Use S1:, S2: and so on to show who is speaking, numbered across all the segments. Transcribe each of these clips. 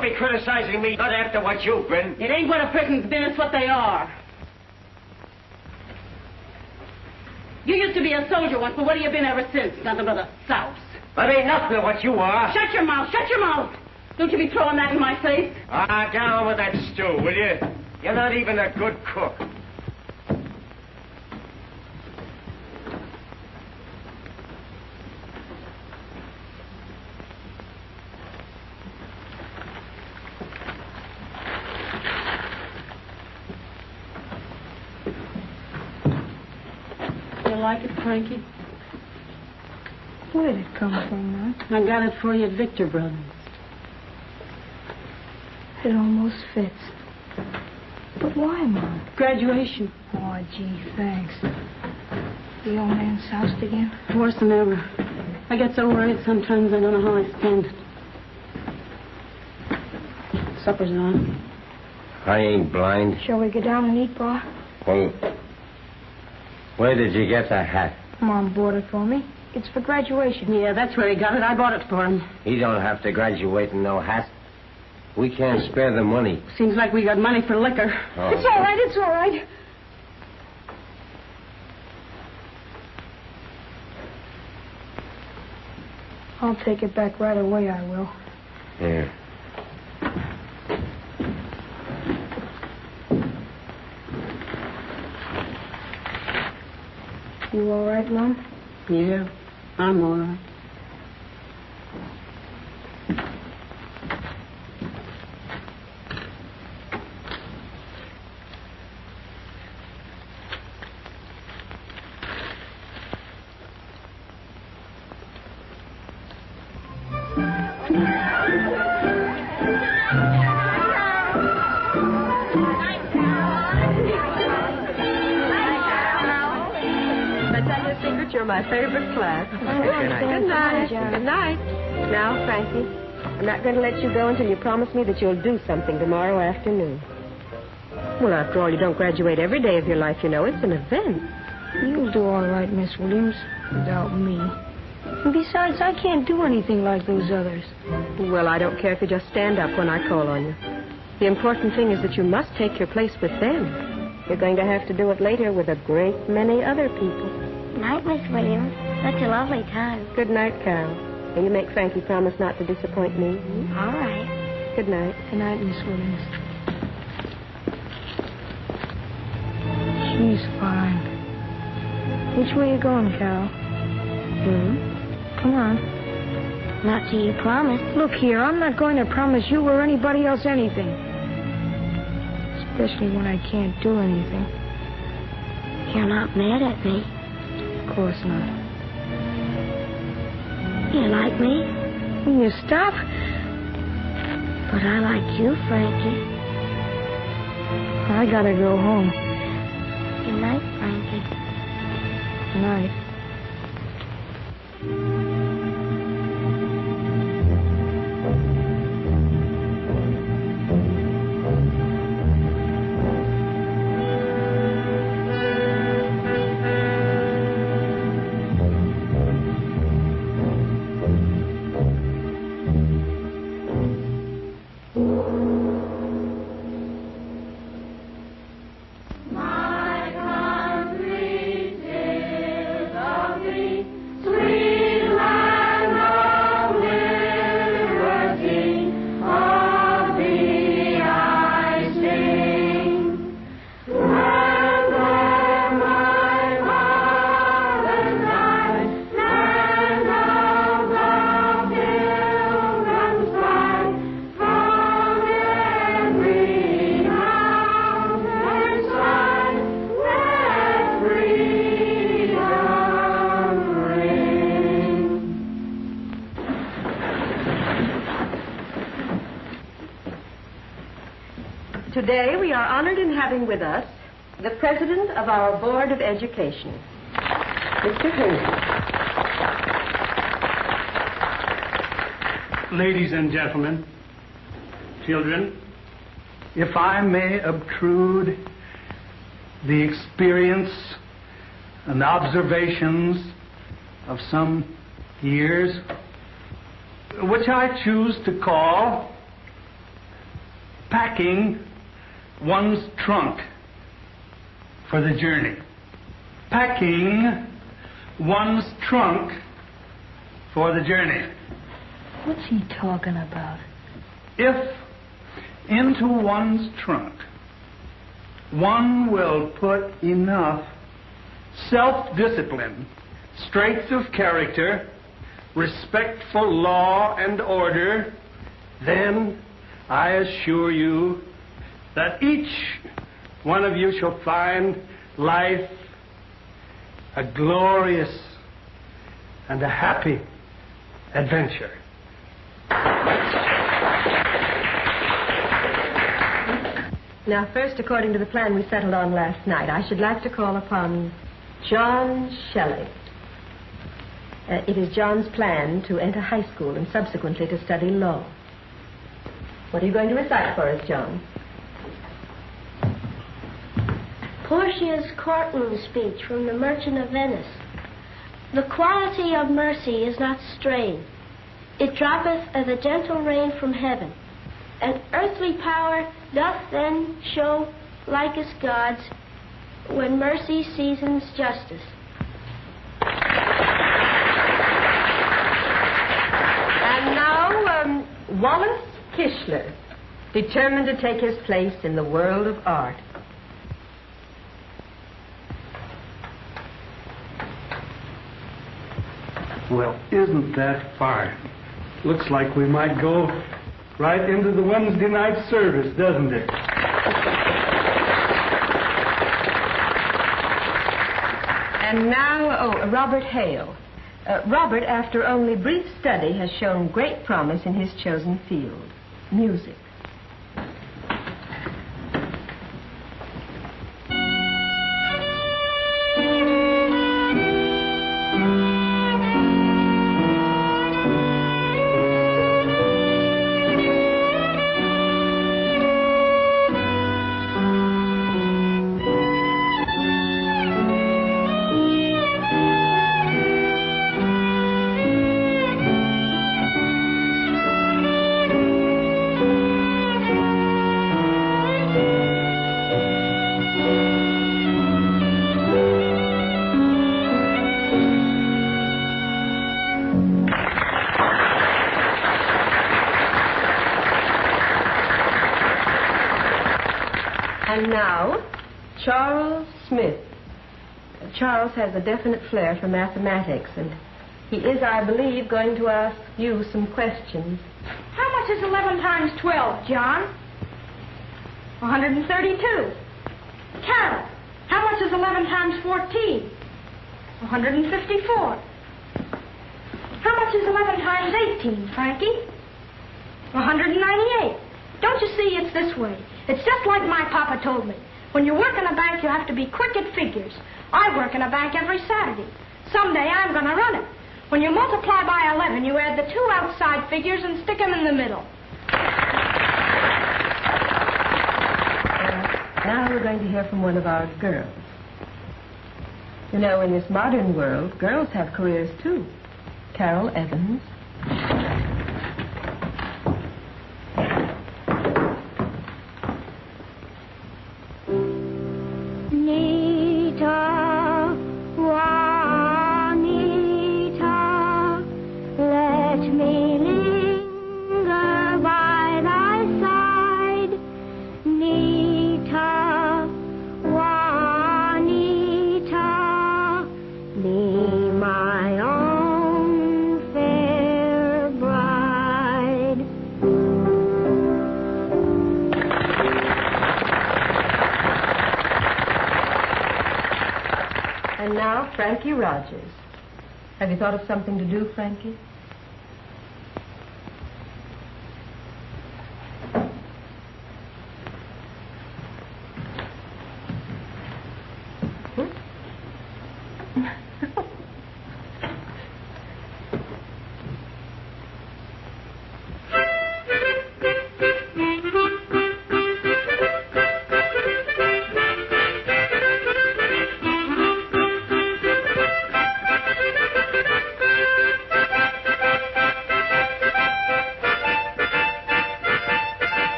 S1: don't be criticizing me, not after what you've been.
S2: It ain't what a person's been, it's what they are. You used to be a soldier once, but what have you been ever since? Nothing but a souse.
S1: I ain't nothing of what you are.
S2: Shut your mouth, shut your mouth. Don't you be throwing that in my face.
S1: Ah, down with that stew, will you? You're not even a good cook.
S2: You like it, Frankie?
S3: Where did it come from, Mom?
S2: I got it for you at Victor Brothers.
S3: It almost fits. But why, Mom?
S2: Graduation.
S3: Oh, gee, thanks. The old man's housed again?
S2: Worse than ever. I get so worried sometimes I don't know how I spend it. Supper's on.
S1: I ain't blind.
S3: Shall we go down and eat, Pa?
S1: Well, where did you get the hat?
S3: Mom bought it for me. It's for graduation.
S2: Yeah, that's where he got it. I bought it for him.
S1: He don't have to graduate in no hat. We can't spare the money.
S2: Seems like we got money for liquor.
S1: Oh.
S3: It's all right, it's all right. I'll take it back right away, I will.
S1: Here.
S3: You all right, Mom?
S2: Yeah, I'm all right.
S4: You're my favorite class. Good night. Good night. Good night. Now, Frankie, I'm not going to let you go until you promise me that you'll do something tomorrow afternoon. Well, after all, you don't graduate every day of your life, you know. It's an event.
S3: You'll do all right, Miss Williams, without me. And besides, I can't do anything like those others.
S4: Well, I don't care if you just stand up when I call on you. The important thing is that you must take your place with them. You're going to have to do it later with a great many other people.
S5: Night, Miss Williams. Such a lovely time.
S4: Good night, Carol. Will you make Frankie promise not to disappoint me?
S5: All right.
S4: Good night.
S3: Good night, Miss Williams. She's fine. Which way you going, Carol? Come on.
S5: Not till you promise.
S3: Look here, I'm not going to promise you or anybody else anything. Especially when I can't do anything.
S5: You're not mad at me.
S3: Of course not.
S5: You like me?
S3: Will you stop?
S5: But I like you, Frankie.
S3: I gotta go home.
S5: Good night, Frankie.
S3: Good night.
S4: Today we are honored in having with us the President of our Board of Education, Mr. Haynes.
S6: Ladies and gentlemen, children, if I may obtrude the experience and observations of some years, which I choose to call packing one's trunk for the journey. Packing one's trunk for the journey.
S3: What's he talking about?
S6: If into one's trunk one will put enough self-discipline, strength of character, respect for law and order, then I assure you that each one of you shall find life a glorious and a happy adventure.
S4: Now, first, according to the plan we settled on last night, I should like to call upon John Shelley. It is John's plan to enter high school and subsequently to study law. What are you going to recite for us, John?
S5: Portia's courtroom speech from The Merchant of Venice. The quality of mercy is not strained. It droppeth as a gentle rain from heaven. And earthly power doth then show like as God's when mercy seasons justice.
S4: And now, Wallace Kishler, determined to take his place in the world of art.
S6: Well, isn't that fine? Looks like we might go right into the Wednesday night service, doesn't it?
S4: And now, Robert Hale. Robert, after only brief study, has shown great promise in his chosen field, music. And now, Charles Smith. Charles has a definite flair for mathematics, and he is, I believe, going to ask you some questions.
S3: How much is 11 times 12, John? 132. Carol, how much is 11 times 14? 154. How much is 11 times 18, Frankie? 198. Don't you see, it's this way. It's just like my papa told me. When you work in a bank, you have to be quick at figures. I work in a bank every Saturday. Someday I'm going to run it. When you multiply by 11, you add the two outside figures and stick them in the middle.
S4: Now we're going to hear from one of our girls. You know, in this modern world, girls have careers too. Carol Evans. And now, Frankie Rogers. Have you thought of something to do, Frankie?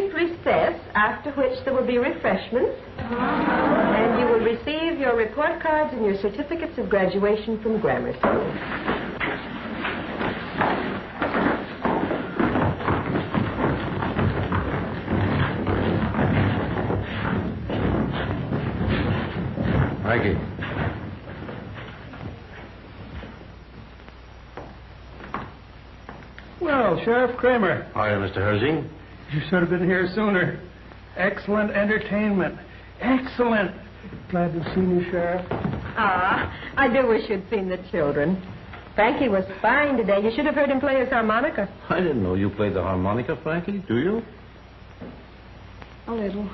S4: brief recess, after which there will be refreshments. And you will receive your report cards and your certificates of graduation from grammar school.
S1: Frankie.
S6: Well, Sheriff Kramer,
S1: Hiya, Mr. Herzing.
S6: you should have been here sooner. Excellent entertainment. Excellent. Glad to have seen you, Sheriff.
S4: Ah, I do wish you'd seen the children. Frankie was fine today. You should have heard him play his harmonica.
S1: I didn't know you played the harmonica, Frankie. Do you?
S4: A little.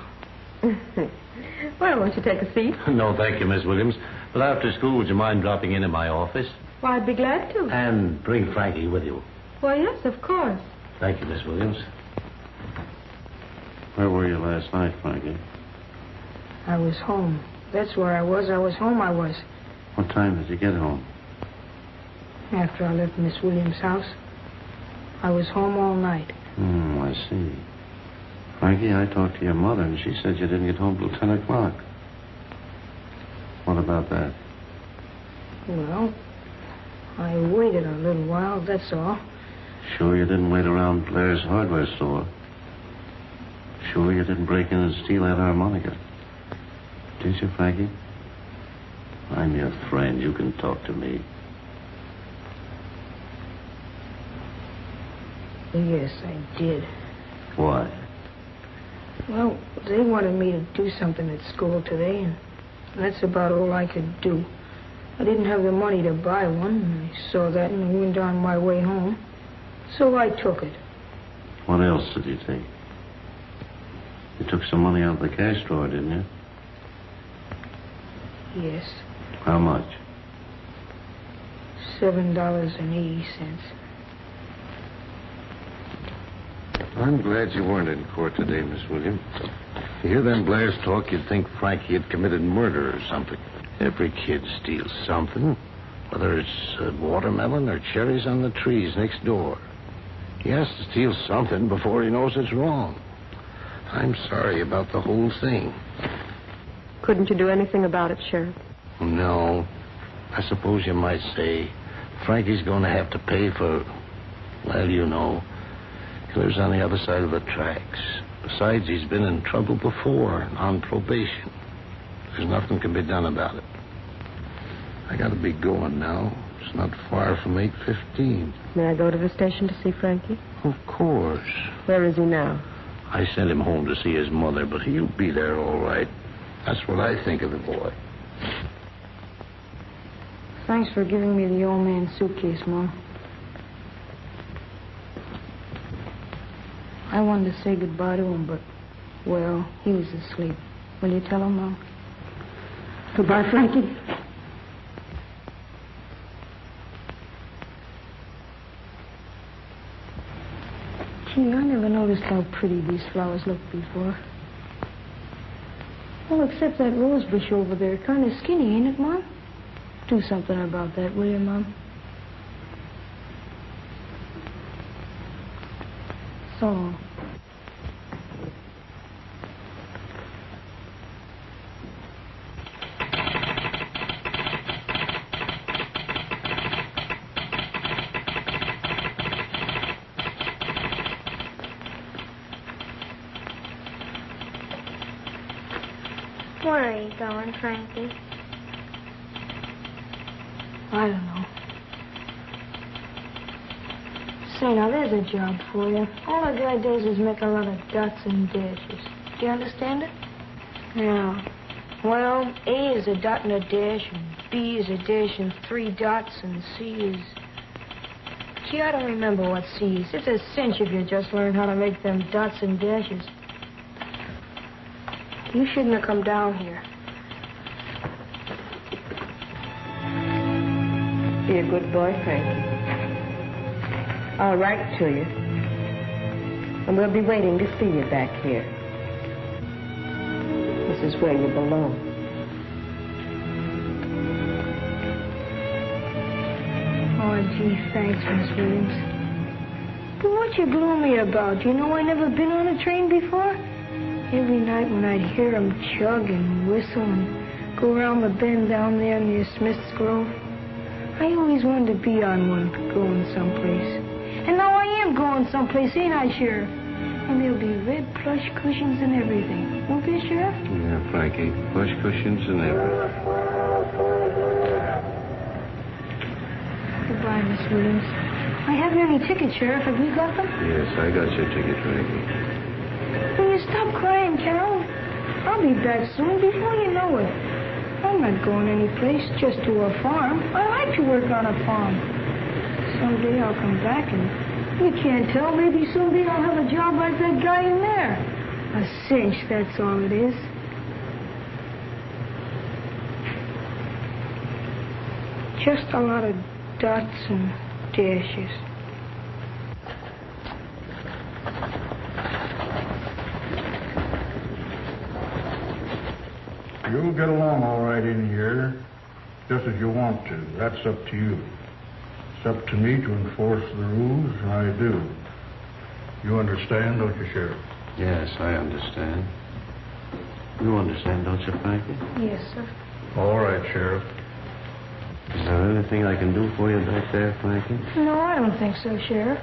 S4: Well, won't you take a seat?
S1: No, thank you, Miss Williams. But after school, would you mind dropping in my office?
S4: Why, I'd be glad to.
S1: And bring Frankie with you.
S4: Well, yes, of course.
S1: Thank you, Miss Williams.
S7: Where were you last night, Frankie?
S8: I was home. That's where I was. I was home, I was.
S7: What time did you get home?
S8: After I left Miss Williams' house, I was home all night.
S7: I see. Frankie, I talked to your mother, and she said you didn't get home till 10 o'clock. What about that?
S8: Well, I waited a little while, that's all.
S7: Sure you didn't wait around Blair's hardware store? Sure you didn't break in and steal that harmonica? Did you, Frankie? I'm your friend. You can talk to me.
S8: Yes, I did.
S7: Why?
S8: Well, they wanted me to do something at school today, and that's about all I could do. I didn't have the money to buy one, and I saw that and went on my way home. So I took it.
S7: What else did you take? You took some money out of the cash drawer, didn't you?
S8: Yes,
S7: How much?
S8: $7.80.
S7: I'm glad you weren't in court today, Miss Williams.
S1: You hear them Blairs talk, you'd think Frankie had committed murder or something. Every kid steals something, whether it's a watermelon or cherries on the trees next door. He has to steal something before he knows it's wrong. I'm sorry about the whole thing.
S4: Couldn't you do anything about it, Sheriff?
S1: No. I suppose you might say Frankie's going to have to pay for, well, you know, he lives on the other side of the tracks. Besides, he's been in trouble before, on probation. There's nothing can be done about it. I got to be going now. It's not far from 8:15.
S4: May I go to the station to see Frankie?
S1: Of course.
S4: Where is he now?
S1: I sent him home to see his mother, but he'll be there all right. That's what I think of the boy.
S8: Thanks for giving me the old man's suitcase, Mom. I wanted to say goodbye to him, but, well, he was asleep. Will you tell him, Mom? Goodbye, Frankie. Gee, I never noticed how pretty these flowers looked before. Well, except that rose bush over there, kind of skinny, ain't it, Mom? Do something about that, will you, Mom? So long.
S5: Where are you going, Frankie?
S8: I don't know. Say, now, there's a job for you. All a guy does is make a lot of dots and dashes. Do you understand it? Yeah. Well, A is a dot and a dash, and B is a dash and 3 dots, and C is... Gee, I don't remember what C is. It's a cinch if you just learn how to make them dots and dashes. You shouldn't have come down here.
S4: Be a good boy, Frankie. I'll write to you. And we'll be waiting to see you back here. This is where you belong.
S8: Oh, gee, thanks, Miss Williams. Then what you gloomy about? You know I never been on a train before? Every night when I'd hear 'em chug and whistle and go around the bend down there near Smith's Grove, I always wanted to be on one going someplace. And now I am going someplace, ain't I, Sheriff? And there'll be red plush cushions and everything. Won't there, Sheriff?
S7: Yeah, Frankie. Plush cushions and everything.
S8: Goodbye, Miss Williams. I haven't any tickets, Sheriff. Have you got them?
S7: Yes, I got your ticket, Frankie.
S8: Will you stop crying, Carol? I'll be back soon before you know it. I'm not going anyplace, just to a farm. I like to work on a farm. Someday I'll come back and you can't tell. Maybe someday I'll have a job like that guy in there. A cinch, that's all it is. Just a lot of dots and dashes.
S9: You'll get along all right in here, just as you want to. That's up to you. It's up to me to enforce the rules, and I do. You understand, don't you, Sheriff?
S7: Yes, I understand. You understand, don't you, Frankie?
S8: Yes, sir.
S9: All right, Sheriff.
S7: Is there anything I can do for you back there, Frankie?
S8: No, I don't think so, Sheriff.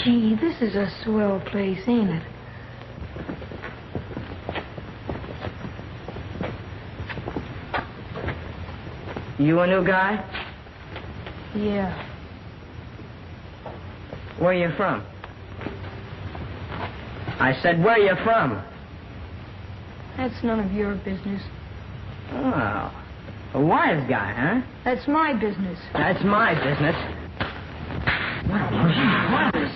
S8: Gee, this is a swell place, ain't it?
S10: You a new guy?
S8: Yeah.
S10: Where you from? I said, where you from?
S8: That's none of your business.
S10: Oh, a wise guy, huh?
S8: That's my business.
S10: That's my business. What is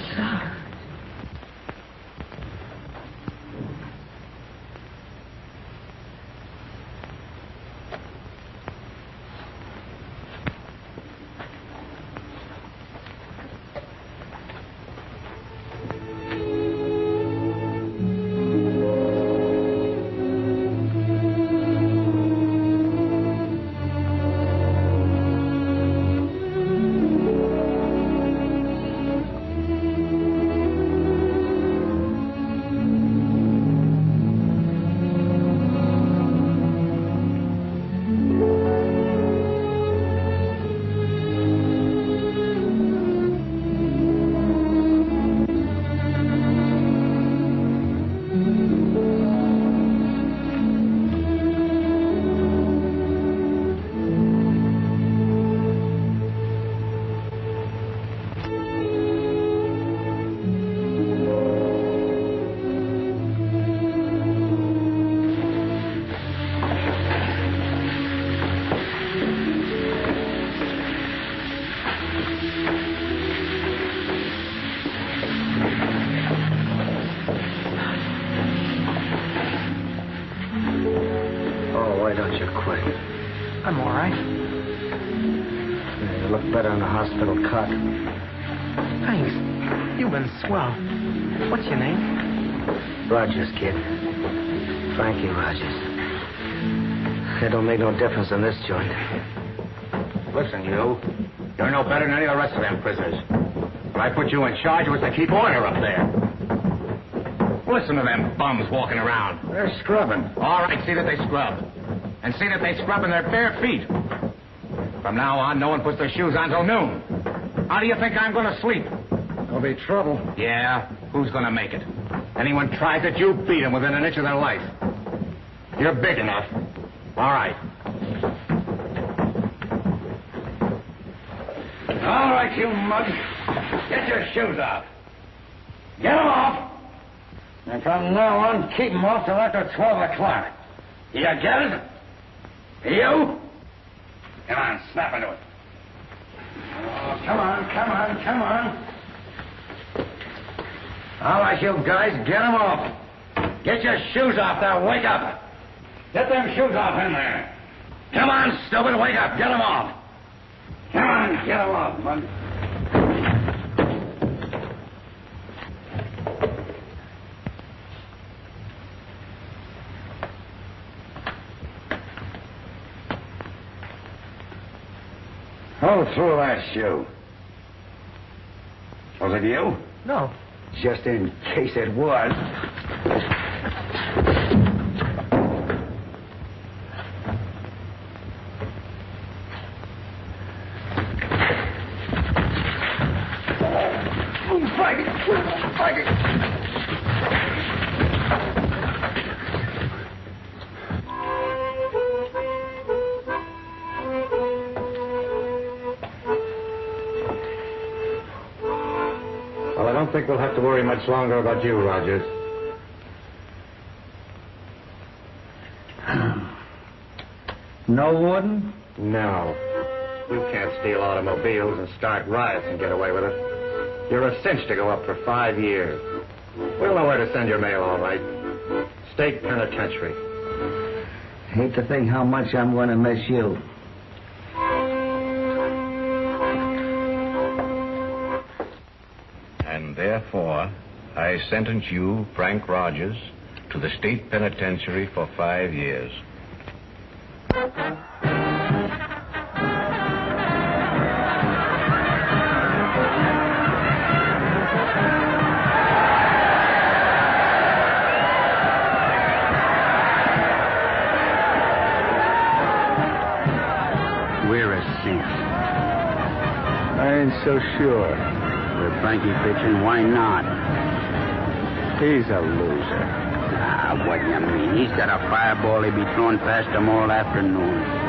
S11: Why don't you quit?
S10: I'm all right.
S11: You look better on the hospital cot.
S10: Thanks. You've been swell. What's your name?
S11: Rogers, kid. Frankie Rogers. It don't make no difference in this joint.
S12: Listen, you. You're no better than any of the rest of them prisoners. When I put you in charge, it was to keep order up there. Listen to them bums walking around.
S11: They're scrubbing.
S12: All right, see that they scrub. And see that they scrub in their bare feet. From now on, no one puts their shoes on till noon. How do you think I'm going to sleep?
S11: There'll be trouble.
S12: Yeah, who's going to make it? Anyone tries it, you beat them within an inch of their life. You're big enough. All right. All right, you mug. Get your shoes off. Get them off. And from now on, keep them off till after 12 o'clock. You get it? You? Come on, snap into it. Oh, come on. All right, you guys, get them off. Get your shoes off now. Wake up. Get them shoes off in there. Come on, stupid, wake up. Get them off. Come on, get them off, bud. Go through that shoe. Was it you?
S11: No.
S12: Just in case it was.
S13: Well, I don't think we'll have to worry much longer about you, Rogers.
S12: No, Warden?
S13: No. You can't steal automobiles and start riots and get away with it. You're a cinch to go up for 5 years. We'll know where to send your mail, all right. State penitentiary.
S12: Hate to think how much I'm going to miss you.
S14: And therefore, I sentence you, Frank Rogers, to the state penitentiary for 5 years.
S7: We're a cinch.
S1: I ain't so sure.
S7: With Frankie pitching, why not?
S1: He's a loser.
S7: Ah, what do you mean? He's got a fireball he'll be throwing past him all afternoon.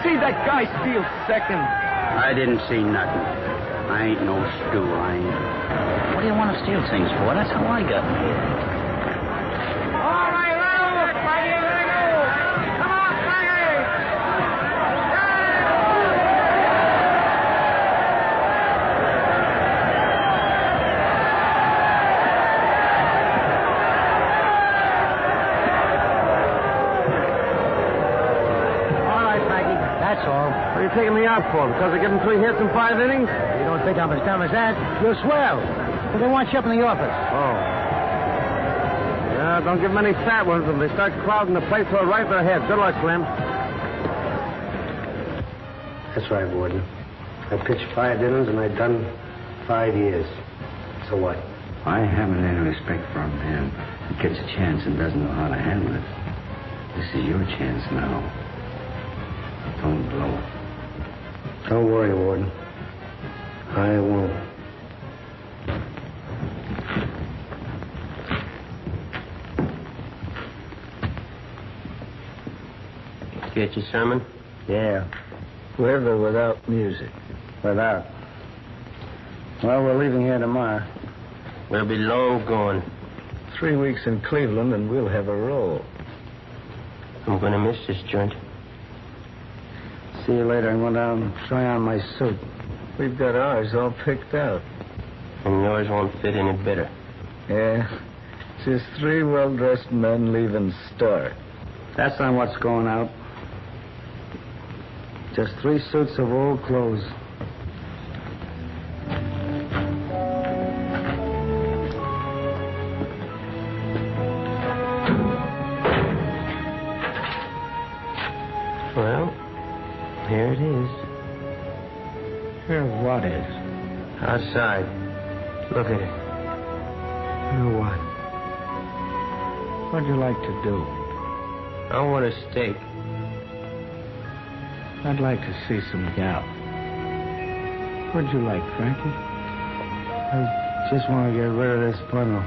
S6: See that guy steal second.
S7: I didn't see nothing. I ain't no stew, I ain't.
S1: What do you want to steal things for? That's how I got here.
S6: All right, Raoul. Frankie, let go. Come on, Frankie.
S11: That's all.
S6: What are you taking me out for? Because I give him 3 hits in 5 innings?
S11: You don't think I'm as dumb as that? You're swell. But they want you up in the office.
S6: Oh. Yeah, don't give them any fat ones. If they start crowding the place, throw it right in their head. Good luck, Slim.
S11: That's right, Warden. I pitched 5 innings and I've done 5 years. So what?
S7: I haven't any respect for a man who gets a chance and doesn't know how to handle it. This is your chance now. Don't blow it.
S11: Don't worry, Warden. I won't.
S15: Get your sermon?
S1: Yeah. With or without music?
S11: Without. Well, we're leaving here tomorrow.
S15: We'll be long gone.
S1: 3 weeks in Cleveland and we'll have a roll.
S15: I'm going to miss this joint.
S11: See you later. I'm going down and try on my suit.
S1: We've got ours all picked out.
S15: And yours won't fit any better.
S1: Yeah. Just 3 well-dressed men leaving Stark.
S11: That's not what's going out. Just 3 suits of old clothes.
S15: Well, here it is.
S1: Here what is?
S15: Outside. Look at it.
S1: Here what? What'd you like to do?
S15: I want a steak.
S1: I'd like to see some gal. What'd you like, Frankie?
S11: I just want to get rid of this bundle.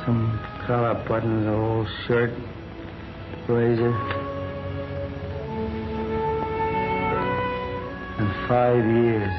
S11: Some collar buttons, an old shirt, blazer. And 5 years.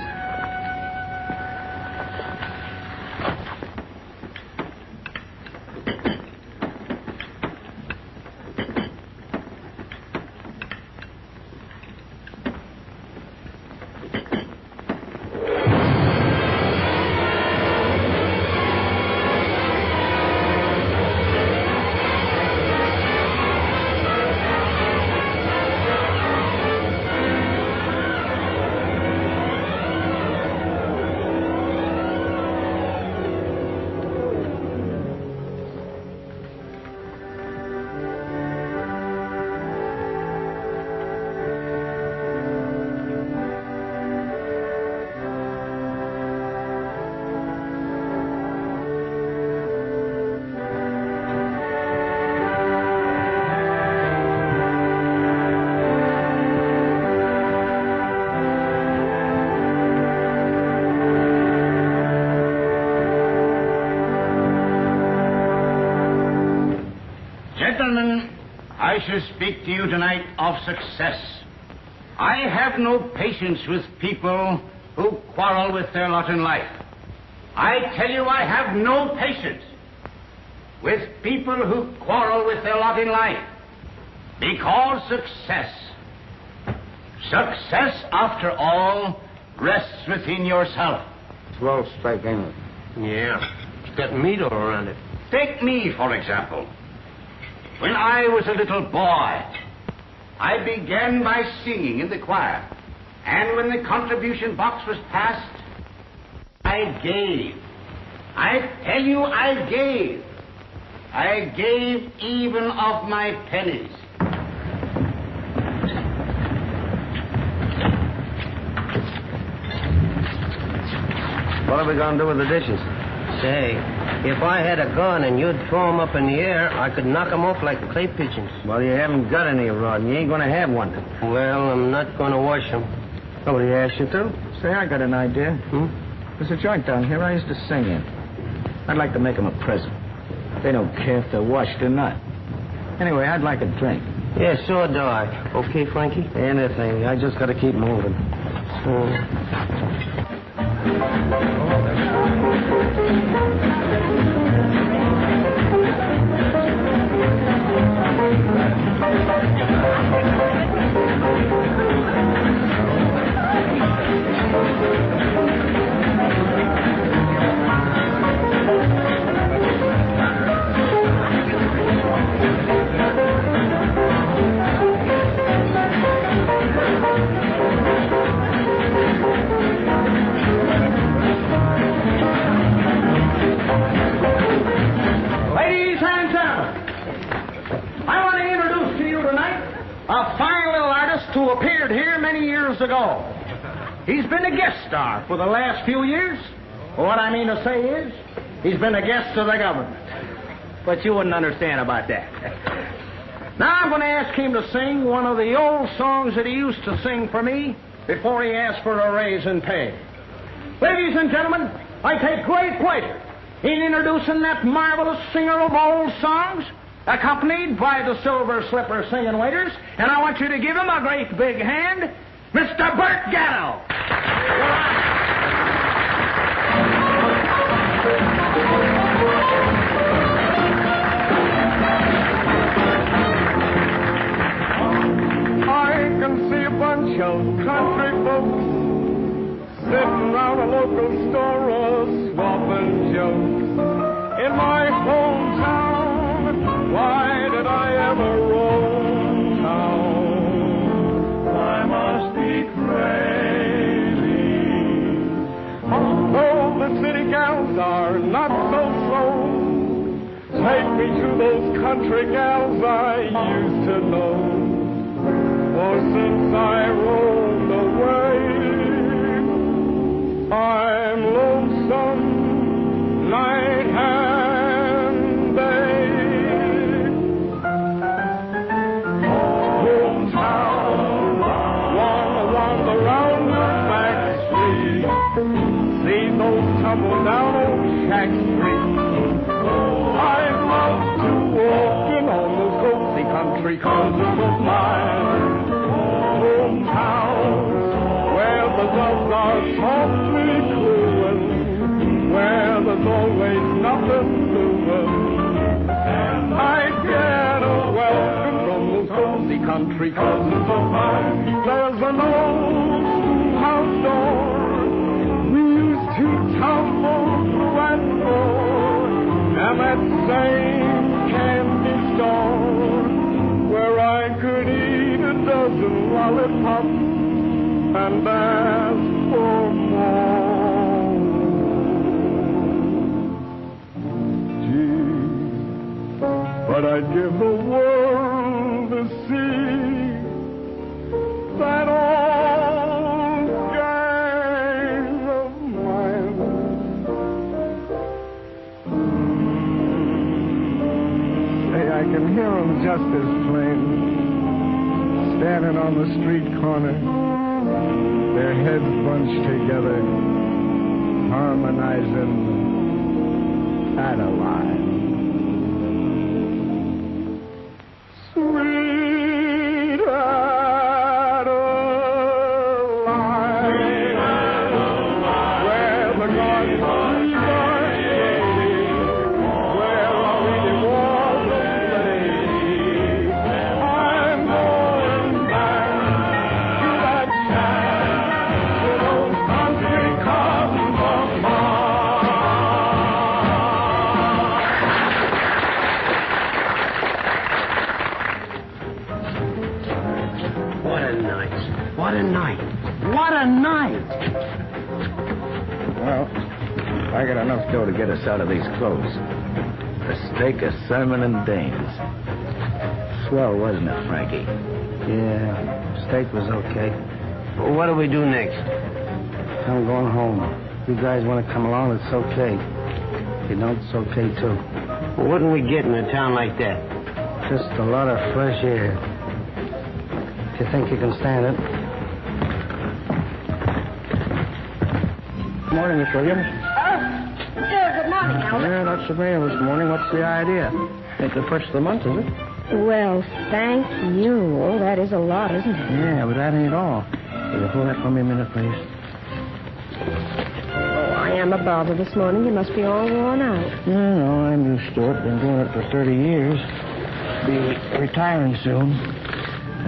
S12: shall speak to you tonight of success. I have no patience with people who quarrel with their lot in life. I tell you, I have no patience with people who quarrel with their lot in life. Because success, after all, rests within yourself.
S15: Well, Spike, ain't it? Yeah. It's got meat all around it.
S12: Take me, for example. When I was a little boy, I began by singing in the choir. And when the contribution box was passed, I gave. I tell you, I gave. I gave even of my pennies.
S15: What are we going to do with the dishes? Say, if I had a gun and you'd throw them up in the air, I could knock them off like clay pigeons.
S10: Well, you haven't got any, Rod, and you ain't going to have one.
S15: Well, I'm not going to wash them.
S10: Nobody asked you to. Say, I got an idea. There's a joint down here I used to sing in. I'd like to make them a present. They don't care if they're washed or not. Anyway, I'd like a drink.
S15: Yeah, so do I. Okay, Frankie?
S10: Anything. I just got to keep moving.
S12: A fine little artist who appeared here many years ago. He's been a guest star for the last few years. What I mean to say is, he's been a guest of the government. But you wouldn't understand about that. Now I'm going to ask him to sing one of the old songs that he used to sing for me before he asked for a raise in pay. Ladies and gentlemen, I take great pleasure in introducing that marvelous singer of old songs, accompanied by the Silver Slipper Singing Waiters, and I want you to give him a great big hand, Mr. Burt Gatto.
S6: I can see a bunch of country folks sitting around a local store swapping jokes. In my hometown, why did I ever roam town? I must be crazy. Although the city gals are not so slow, take me to those country gals I used to know. For since I roamed away, I'm lonesome night and day. Hometown, wanna wander round the back street, see those tumble down old shack streets. I love to walk in on those cozy country cousins of mine. Hometown, where the doves are softly cooing, where there's always nothing doing, and I get a welcome from those cozy country cousins of mine. There's an old house door we used to tumble through and roar, and that same candy store where I could eat a dozen lollipops and ask for more. Gee, but I'd give the world to see that old gang of mine. Say, I can hear 'em just as plain, standing on the street corner, their heads bunched together, harmonizing Adeline. Sweet
S15: What a night. What a night.
S10: Well, I got enough dough to get us out of these clothes. A steak, a sermon, and dames. Swell, wasn't it, Frankie?
S11: Yeah, steak was okay.
S15: Well, what do we do next?
S11: I'm going home. You guys want to come along, it's okay. If you don't, it's okay, too.
S15: Well, what can we get in a town like that?
S11: Just a lot of fresh air. If you think you can stand it.
S10: Good morning, Miss Williams.
S3: Good morning, Albert.
S10: Yeah, that's the mail this morning. What's the idea? It's the first of the month, is it?
S4: Well, thank you. Oh, that is a lot, isn't it?
S10: Yeah, but that ain't all. Will you hold that for me a minute, please?
S4: Oh, I am a bother this morning. You must be all worn out.
S10: No, I'm used to it. Been doing it for 30 years. Be retiring soon.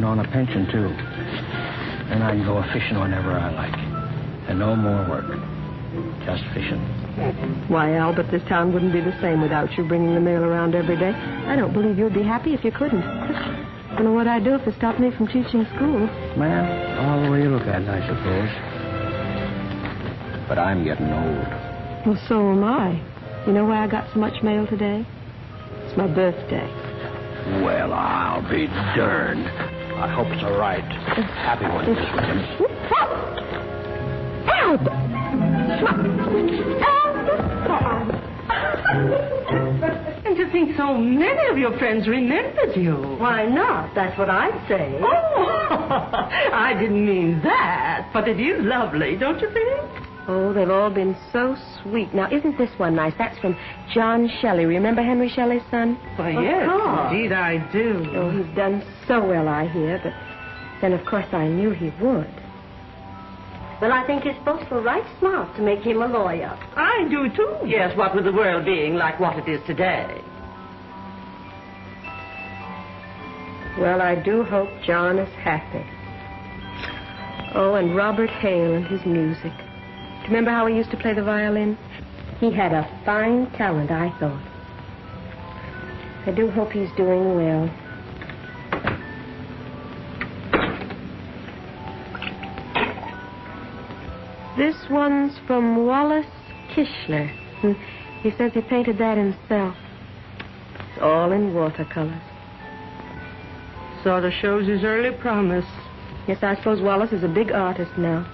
S10: And on a pension, too. And I can go fishing whenever I like. And no more work. Just fishing.
S4: Why, Albert, this town wouldn't be the same without you bringing the mail around every day. I don't believe you'd be happy if you couldn't. I don't know what I'd do if they stopped me from teaching school.
S10: Well, all the way you look at it, I suppose. But I'm getting old.
S4: Well, so am I. You know why I got so much mail today? It's my birthday.
S10: Well, I'll be darned. I hope it's all right. Happy one, Miss Williams.
S4: Albert!
S2: And to think so many of your friends remembered you.
S4: Why not? That's what I'd say.
S2: Oh, I didn't mean that, but it is lovely, don't you think?
S4: Oh, they've all been so sweet. Now, isn't this one nice? That's from John Shelley. Remember Henry Shelley's son?
S2: Why, yes, indeed I do.
S4: Oh, he's done so well, I hear, but then, of course, I knew he would. Well, I think his folks were right smart to make him a lawyer.
S2: I do, too. Yes, what with the world being like what it is today.
S4: Well, I do hope John is happy. Oh, and Robert Hale and his music. Do you remember how he used to play the violin? He had a fine talent, I thought. I do hope he's doing well. This one's from Wallace Kishler. He says he painted that himself. It's all in watercolors.
S2: Sort of shows his early promise.
S4: Yes, I suppose Wallace is a big artist now.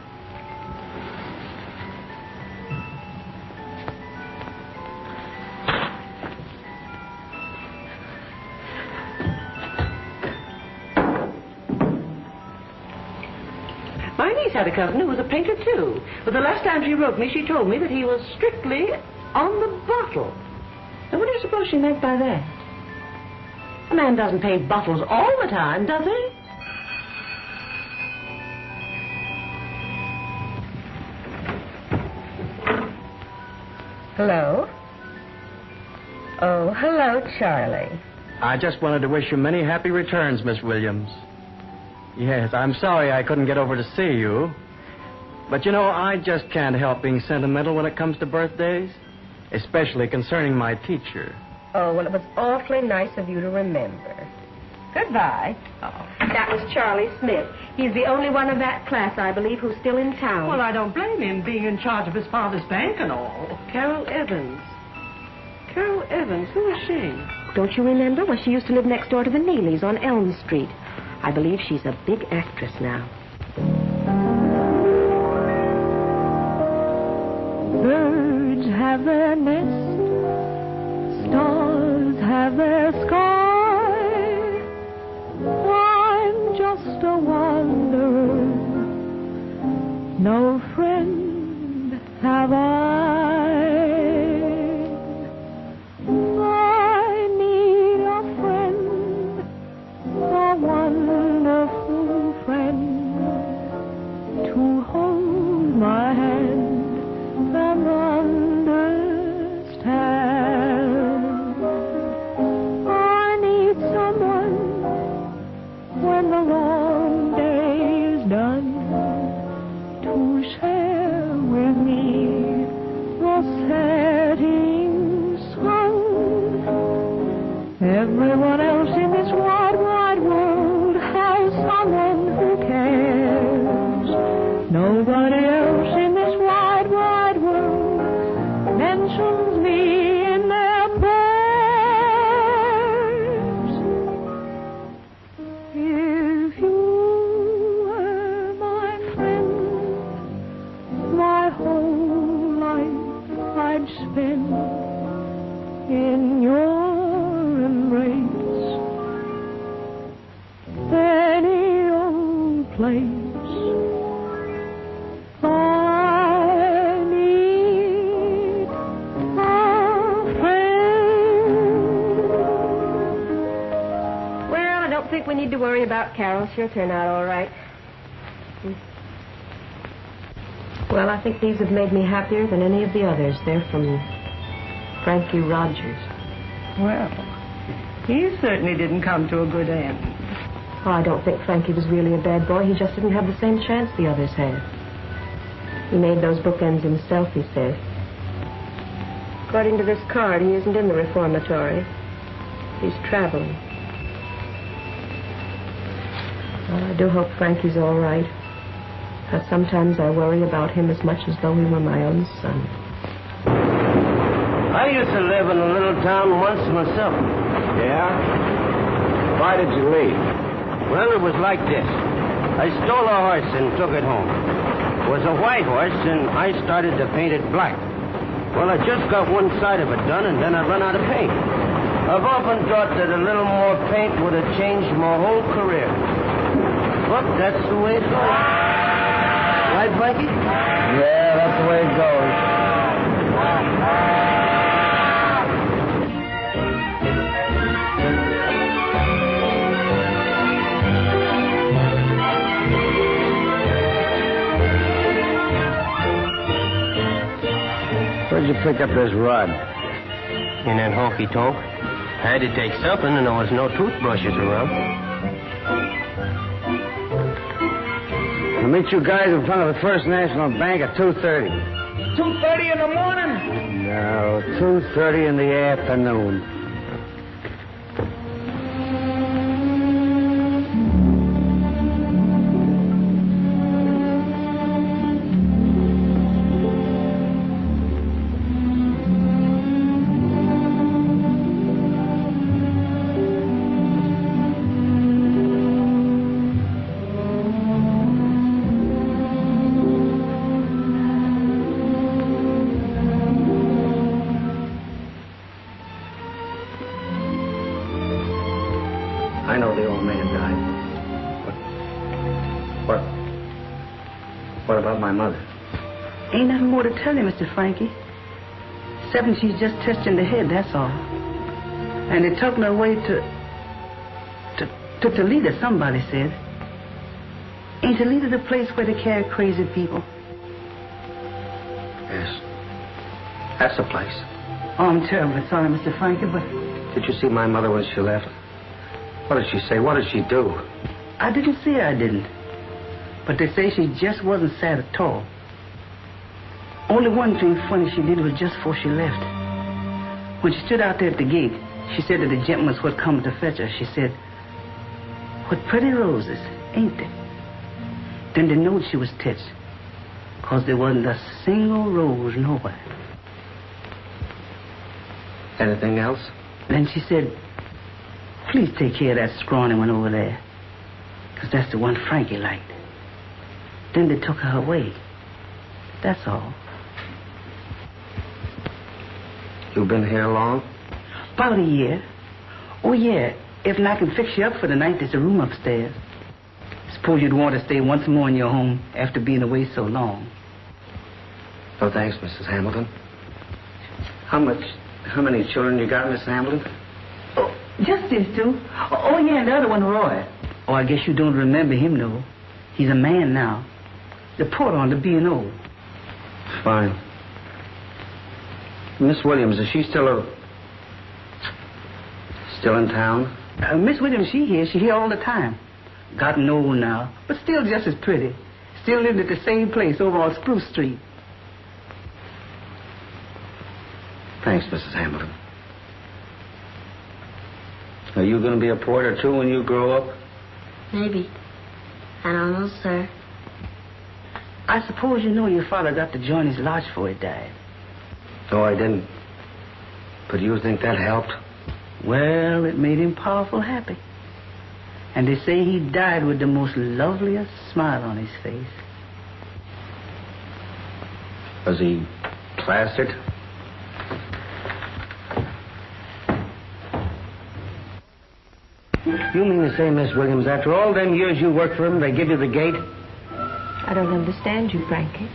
S2: My niece had a cousin who was a painter, too. But the last time she wrote me, she told me that he was strictly on the bottle. Now, what do you suppose she meant by that? A man doesn't paint bottles all the time, does he?
S4: Hello? Oh, hello, Charlie.
S10: I just wanted to wish you many happy returns, Miss Williams. Yes, I'm sorry I couldn't get over to see you. But, you know, I just can't help being sentimental when it comes to birthdays, especially concerning my teacher.
S4: Oh, well, it was awfully nice of you to remember. Goodbye. Oh. That was Charlie Smith. He's the only one of that class, I believe, who's still in town.
S2: Well, I don't blame him being in charge of his father's bank and all. Carol Evans. Carol Evans, who is she?
S4: Don't you remember? Well, she used to live next door to the Neelys on Elm Street. I believe she's a big actress now.
S6: Birds have their nest, stars have their sky. I'm just a wanderer, no friend have I. I need a friend, a wonderful friend, to hold my hand and understand. I need someone when the long day is done to share with me the setting sun. Everyone else in this wide, wide world has someone who cares. place. I need a friend.
S4: Well, I don't think we need to worry about Carol. She'll turn out all right. Well, I think these have made me happier than any of the others. They're from Frankie Rogers.
S2: Well, he certainly didn't come to a good end.
S4: Oh, I don't think Frankie was really a bad boy. He just didn't have the same chance the others had. He made those bookends himself, he says. According to this card, he isn't in the reformatory. He's traveling. Well, I do hope Frankie's all right. Because sometimes I worry about him as much as though he were my own son.
S15: I used to live in a little town once myself.
S10: Yeah? Why did you leave?
S15: Well, it was like this. I stole a horse and took it home. It was a white horse, and I started to paint it black. Well, I just got one side of it done, and then I run out of paint. I've often thought that a little more paint would have changed my whole career. But that's the way it goes. Right, Frankie?
S11: Yeah, that's the way it goes. Where'd you pick up this rod?
S15: In that honky-tonk. I had to take something, and there was no toothbrushes around.
S11: I'll meet you guys in front of the First National Bank at 2:30.
S2: 2:30 in the morning?
S11: No, 2:30 in the afternoon.
S15: I know the old man died. What about my mother?
S2: Ain't nothing more to tell you, Mr. Frankie. Except she's just touched in the head, that's all. And they took her away to Toledo, somebody said. Ain't Toledo the place where they carry crazy people?
S15: Yes. That's the place.
S2: Oh, I'm terribly sorry, Mr. Frankie, but
S15: Did you see my mother when she left? What did she say? What did she do?
S2: I didn't see her, I didn't. But they say she just wasn't sad at all. Only one thing funny she did was just before she left. When she stood out there at the gate, she said to the gentleman who had come to fetch her, she said, "What pretty roses, ain't they?" Then they knowed she was touched, 'cause there wasn't a single rose nowhere.
S15: Anything else?
S2: Then she said, "Please take care of that scrawny one over there, 'cause that's the one Frankie liked." Then they took her away. That's all.
S15: You been here long?
S2: About a year. Oh, yeah. If I can fix you up for the night, there's a room upstairs. Suppose you'd want to stay once more in your home after being away so long.
S15: No, thanks, Mrs. Hamilton. How many children you got, Miss Hamilton?
S2: Oh, just these two. Oh, yeah, and the other one, Roy. Oh, I guess you don't remember him, though. He's a man now. The porter on the B&O.
S15: Fine. Miss Williams, is she still in town?
S2: Miss Williams, she here all the time. Gotten old now, but still just as pretty. Still living at the same place over on Spruce Street.
S15: Thanks, Mrs. Hamilton. Are you going to be a porter, too, when you grow up?
S5: Maybe. I don't know, sir.
S2: I suppose you know your father got to join his lodge before he died.
S15: No, I didn't. But you think that helped?
S2: Well, it made him powerful happy. And they say he died with the most loveliest smile on his face.
S15: Was he plastered? You mean to say, Miss Williams, after all them years you worked for them, they give you the gate?
S4: I don't understand you, Frankie.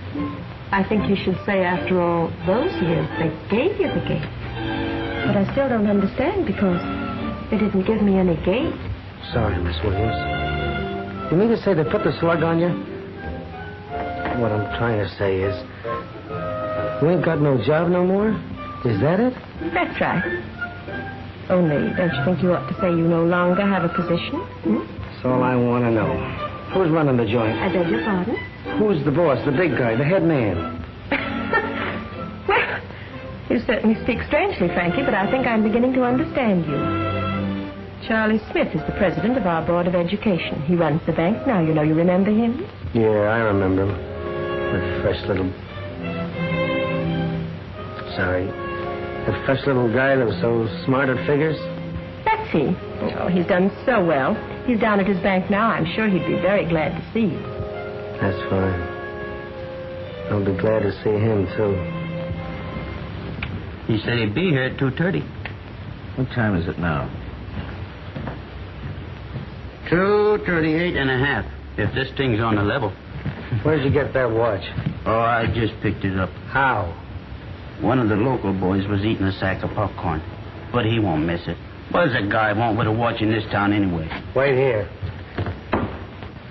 S4: I think you should say, after all those years, they gave you the gate. But I still don't understand because they didn't give me any gate.
S15: Sorry, Miss Williams. You mean to say they put the slug on you? What I'm trying to say is, you ain't got no job no more? Is that it?
S4: That's right. Only, don't you think you ought to say you no longer have a position?
S15: That's all I want to know. Who's running the joint?
S4: I beg your pardon?
S15: Who's the boss, the big guy, the head man?
S4: Well, you certainly speak strangely, Frankie, but I think I'm beginning to understand you. Charlie Smith is the president of our Board of Education. He runs the bank now, you know. You remember him?
S15: Yeah, I remember him. That fresh little... Sorry. That fresh little guy that was so smart at figures?
S4: That's he. Oh, he's done so well. He's down at his bank now. I'm sure he'd be very glad to see you.
S15: That's fine. I'll be glad to see him, too.
S11: He said he'd be here at 2:30.
S10: What time is it now?
S11: 2:38.5, if this thing's on the level.
S15: Where'd you get that watch?
S11: Oh, I just picked it up.
S15: How?
S11: One of the local boys was eating a sack of popcorn. But he won't miss it. What does a guy want with a watch in this town anyway?
S15: Wait here.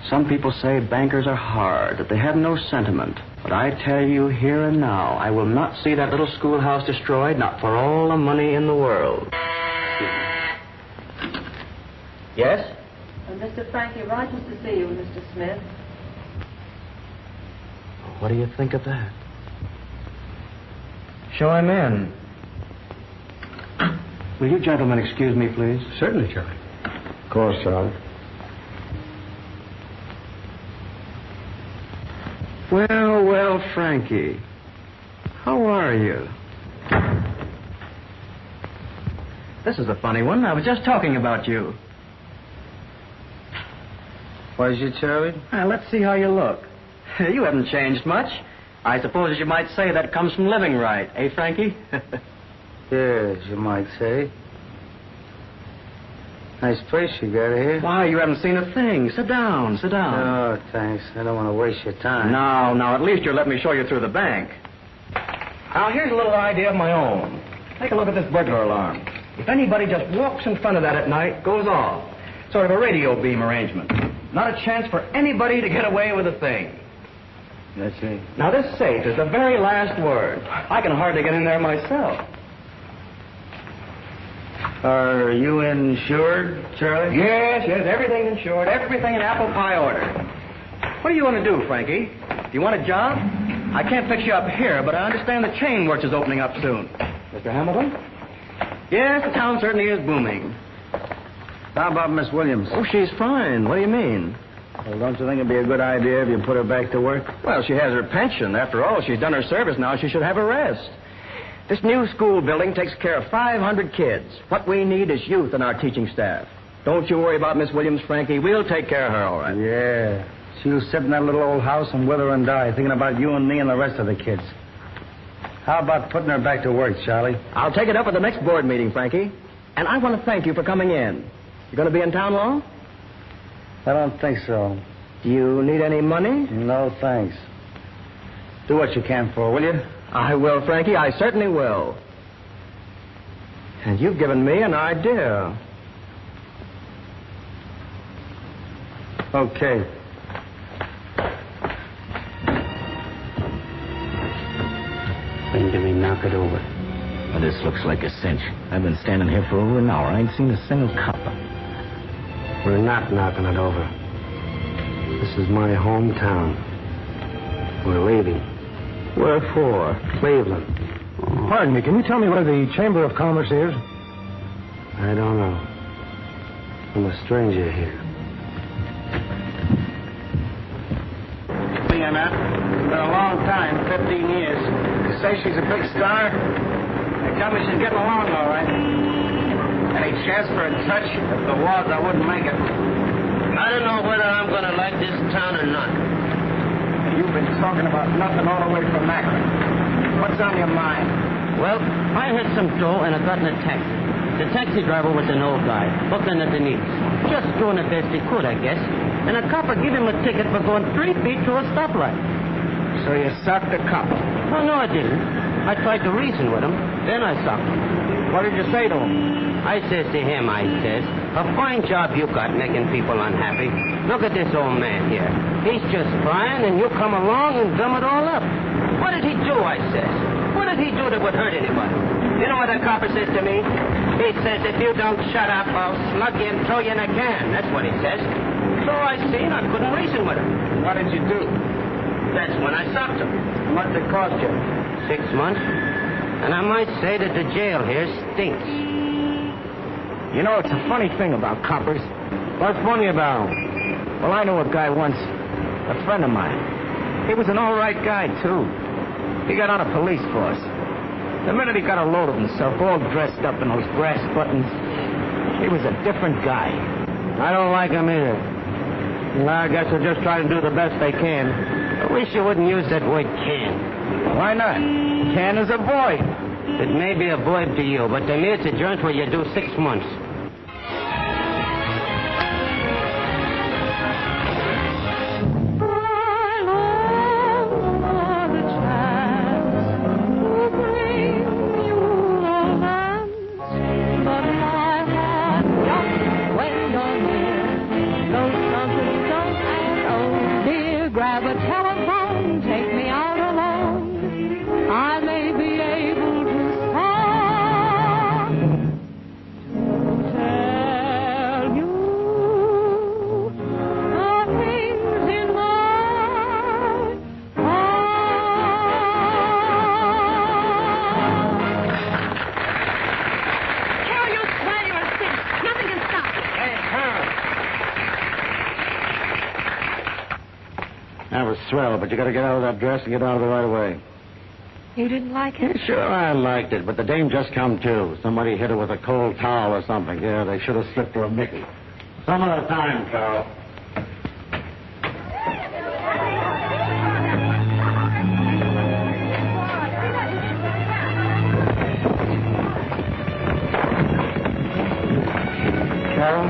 S16: Some people say bankers are hard, that they have no sentiment. But I tell you here and now, I will not see that little schoolhouse destroyed, not for all the money in the world. Yes?
S2: Mr. Frankie Rogers to see you, Mr. Smith.
S16: What do you think of that?
S10: Show him in.
S15: Will you gentlemen excuse me, please?
S9: Certainly, Charlie.
S15: Of course, Charlie.
S16: Well, Frankie. How are you?
S10: This is a funny one. I was just talking about you.
S15: Was you, Charlie?
S10: Let's see how you look. You haven't changed much. I suppose you might say that comes from living right, eh, Frankie?
S15: Yes, you might say. Nice place you got here.
S10: Why, you haven't seen a thing. Sit down, sit down.
S15: Oh, thanks. I don't want to waste your time.
S10: No, at least you'll let me show you through the bank. Now, here's a little idea of my own. Take a look at this burglar alarm. If anybody just walks in front of that at night, goes off. Sort of a radio beam arrangement. Not a chance for anybody to get away with a thing.
S15: That's it.
S10: Now, this safe is the very last word. I can hardly get in there myself.
S15: Are you insured, Charlie?
S10: Yes, everything insured, everything in apple pie order. What do you want to do, Frankie? Do you want a job? I can't fix you up here, but I understand the chain works is opening up soon. Mr. Hamilton? Yes, the town certainly is booming.
S15: How about Miss Williams?
S10: Oh, she's fine. What do you mean?
S15: Well, don't you think it'd be a good idea if you put her back to work?
S10: Well, she has her pension. After all, she's done her service now. She should have a rest. This new school building takes care of 500 kids. What we need is youth in our teaching staff. Don't you worry about Miss Williams, Frankie. We'll take care of her, all right.
S15: Yeah. She'll sit in that little old house and wither and die, thinking about you and me and the rest of the kids. How about putting her back to work, Charlie?
S10: I'll take it up at the next board meeting, Frankie. And I want to thank you for coming in. You going to be in town long?
S15: I don't think so.
S10: Do you need any money?
S15: No, thanks. Do what you can for her, will you?
S10: I will, Frankie. I certainly will. And you've given me an idea.
S15: Okay.
S11: When do we knock it over?
S10: Well, this looks like a cinch. I've been standing here for over an hour. I ain't seen a single copper.
S15: We're not knocking it over. This is my hometown. We're leaving.
S10: Where for?
S15: Cleveland.
S17: Pardon me, can you tell me where the Chamber of Commerce is?
S15: I don't know. I'm a stranger here.
S11: Leona, it's been a long time, 15 years. You say she's a big star? They tell me she's getting along all right. Any chance for a touch? If there was, I wouldn't make it. I don't know whether I'm going to like this town or not.
S10: You've been talking about nothing all the way from Akron. What's on your mind?
S11: Well, I had some dough and I got in a taxi.
S15: The taxi driver was an old guy, looking at the needs. Just doing the best he could, I guess. And a copper gave him a ticket for going 3 feet through a stoplight.
S10: So you socked the cop?
S15: Oh, no, I didn't. I tried to reason with him. Then I socked him.
S10: What did you say to him?
S15: I says to him, I says, a fine job you got making people unhappy. Look at this old man here. He's just crying, and you come along and gum it all up. What did he do, I says? What did he do that would hurt anybody? You know what the copper says to me? He says, if you don't shut up, I'll slug you and throw you in a can. That's what he says. So I seen I couldn't reason with him.
S10: What did you do?
S15: That's when I socked him. What'd it cost you? 6 months. And I might say that the jail here stinks.
S10: You know, it's a funny thing about coppers.
S15: What's funny about him?
S10: Well, I knew a guy once, a friend of mine. He was an all right guy, too. He got on a police force. The minute he got a load of himself, all dressed up in those brass buttons, he was a different guy.
S15: I don't like him either. Well, I guess they'll just try to do the best they can. I wish you wouldn't use that word can.
S10: Why not? Can is a void.
S15: It may be a void to you, but to me it's a joint where you do 6 months.
S6: Grab a telephone, take me out alone. I may be able to start to tell you the things in my heart.
S3: Carol, you'll swear you're a cinch. Nothing can stop you.
S12: Hey, Carol.
S1: That was swell, but you gotta get out of that dress and get out of it right away.
S8: You didn't like it?
S1: Sure, I liked it, but the dame just come to. Somebody hit her with a cold towel or something. Yeah, they should have slipped her a Mickey. Some other time, Carol. Carol?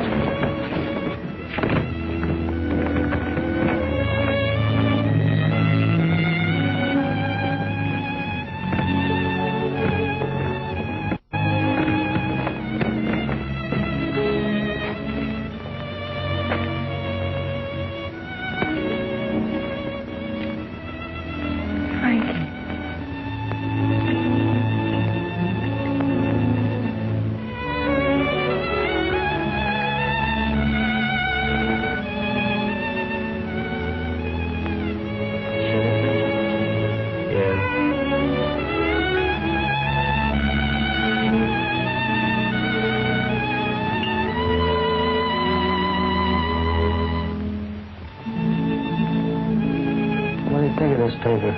S1: Paper.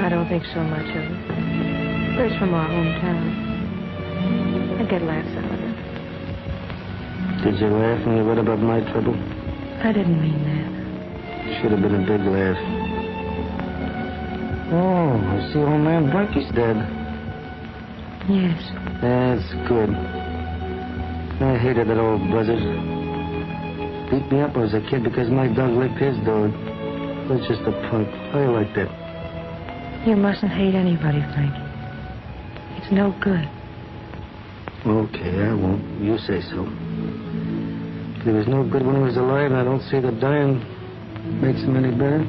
S8: I don't think so much of it. But it's from our hometown. I get laughs out of it.
S1: Did you laugh when you read about my trouble?
S8: I didn't mean that.
S1: Should have been a big laugh. Oh, I see old man Blinky's dead.
S8: Yes.
S1: That's good. I hated that old buzzard. Beat me up when I was a kid because my dog licked his dog. That's just a punk. I like that.
S8: You mustn't hate anybody, Frankie. It's no good.
S1: Okay, I won't. You say so. If he was no good when he was alive, I don't see that dying makes him any better.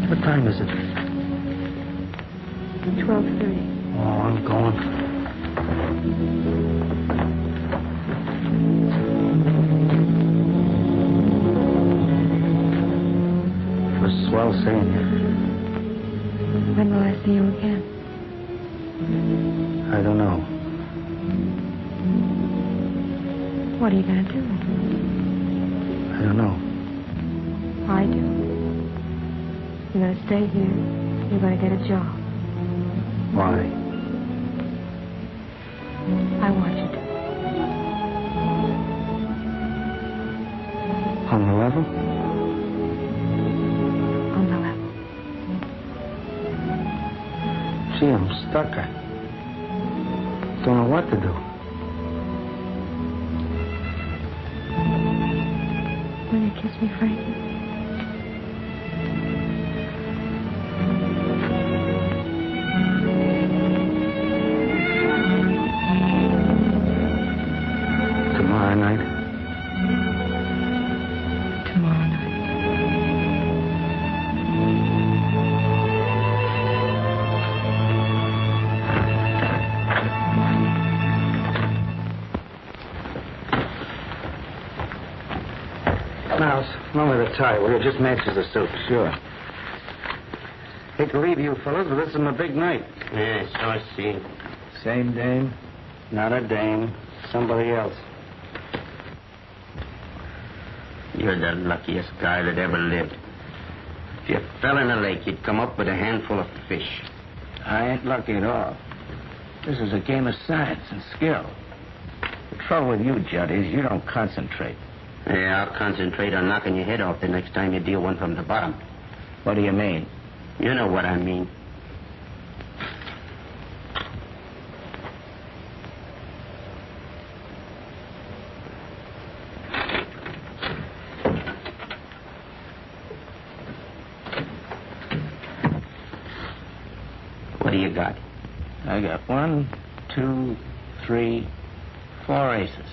S1: What time is it?
S8: 12:30.
S1: Oh, I'm going. Swell seeing you.
S8: When will I see you again?
S1: I don't know.
S8: What are you going to do?
S1: I don't know.
S8: I do. You're going to stay here. You're going to get a job.
S1: Why?
S8: I want you to.
S1: On the level? Gee, I'm stuck.
S10: Don't know what to do.
S8: Will you kiss me, Frankie?
S10: Tomorrow night.
S8: Tomorrow night.
S11: Mouse, loan me the tie, will you? Just matches the suit.
S15: Sure.
S11: Hate to leave you fellas, but this is my big night.
S15: Yeah, so I see.
S10: Same dame?
S15: Not a dame. Somebody else. You're the luckiest guy that ever lived. If you fell in a lake, you'd come up with a handful of fish.
S11: I ain't lucky at all. This is a game of science and skill. The trouble with you, Judd, is you don't concentrate.
S15: Yeah, I'll concentrate on knocking your head off the next time you deal one from the bottom.
S11: What do you mean?
S15: You know what I mean. What do you got?
S11: I got 1, 2, 3, 4 aces.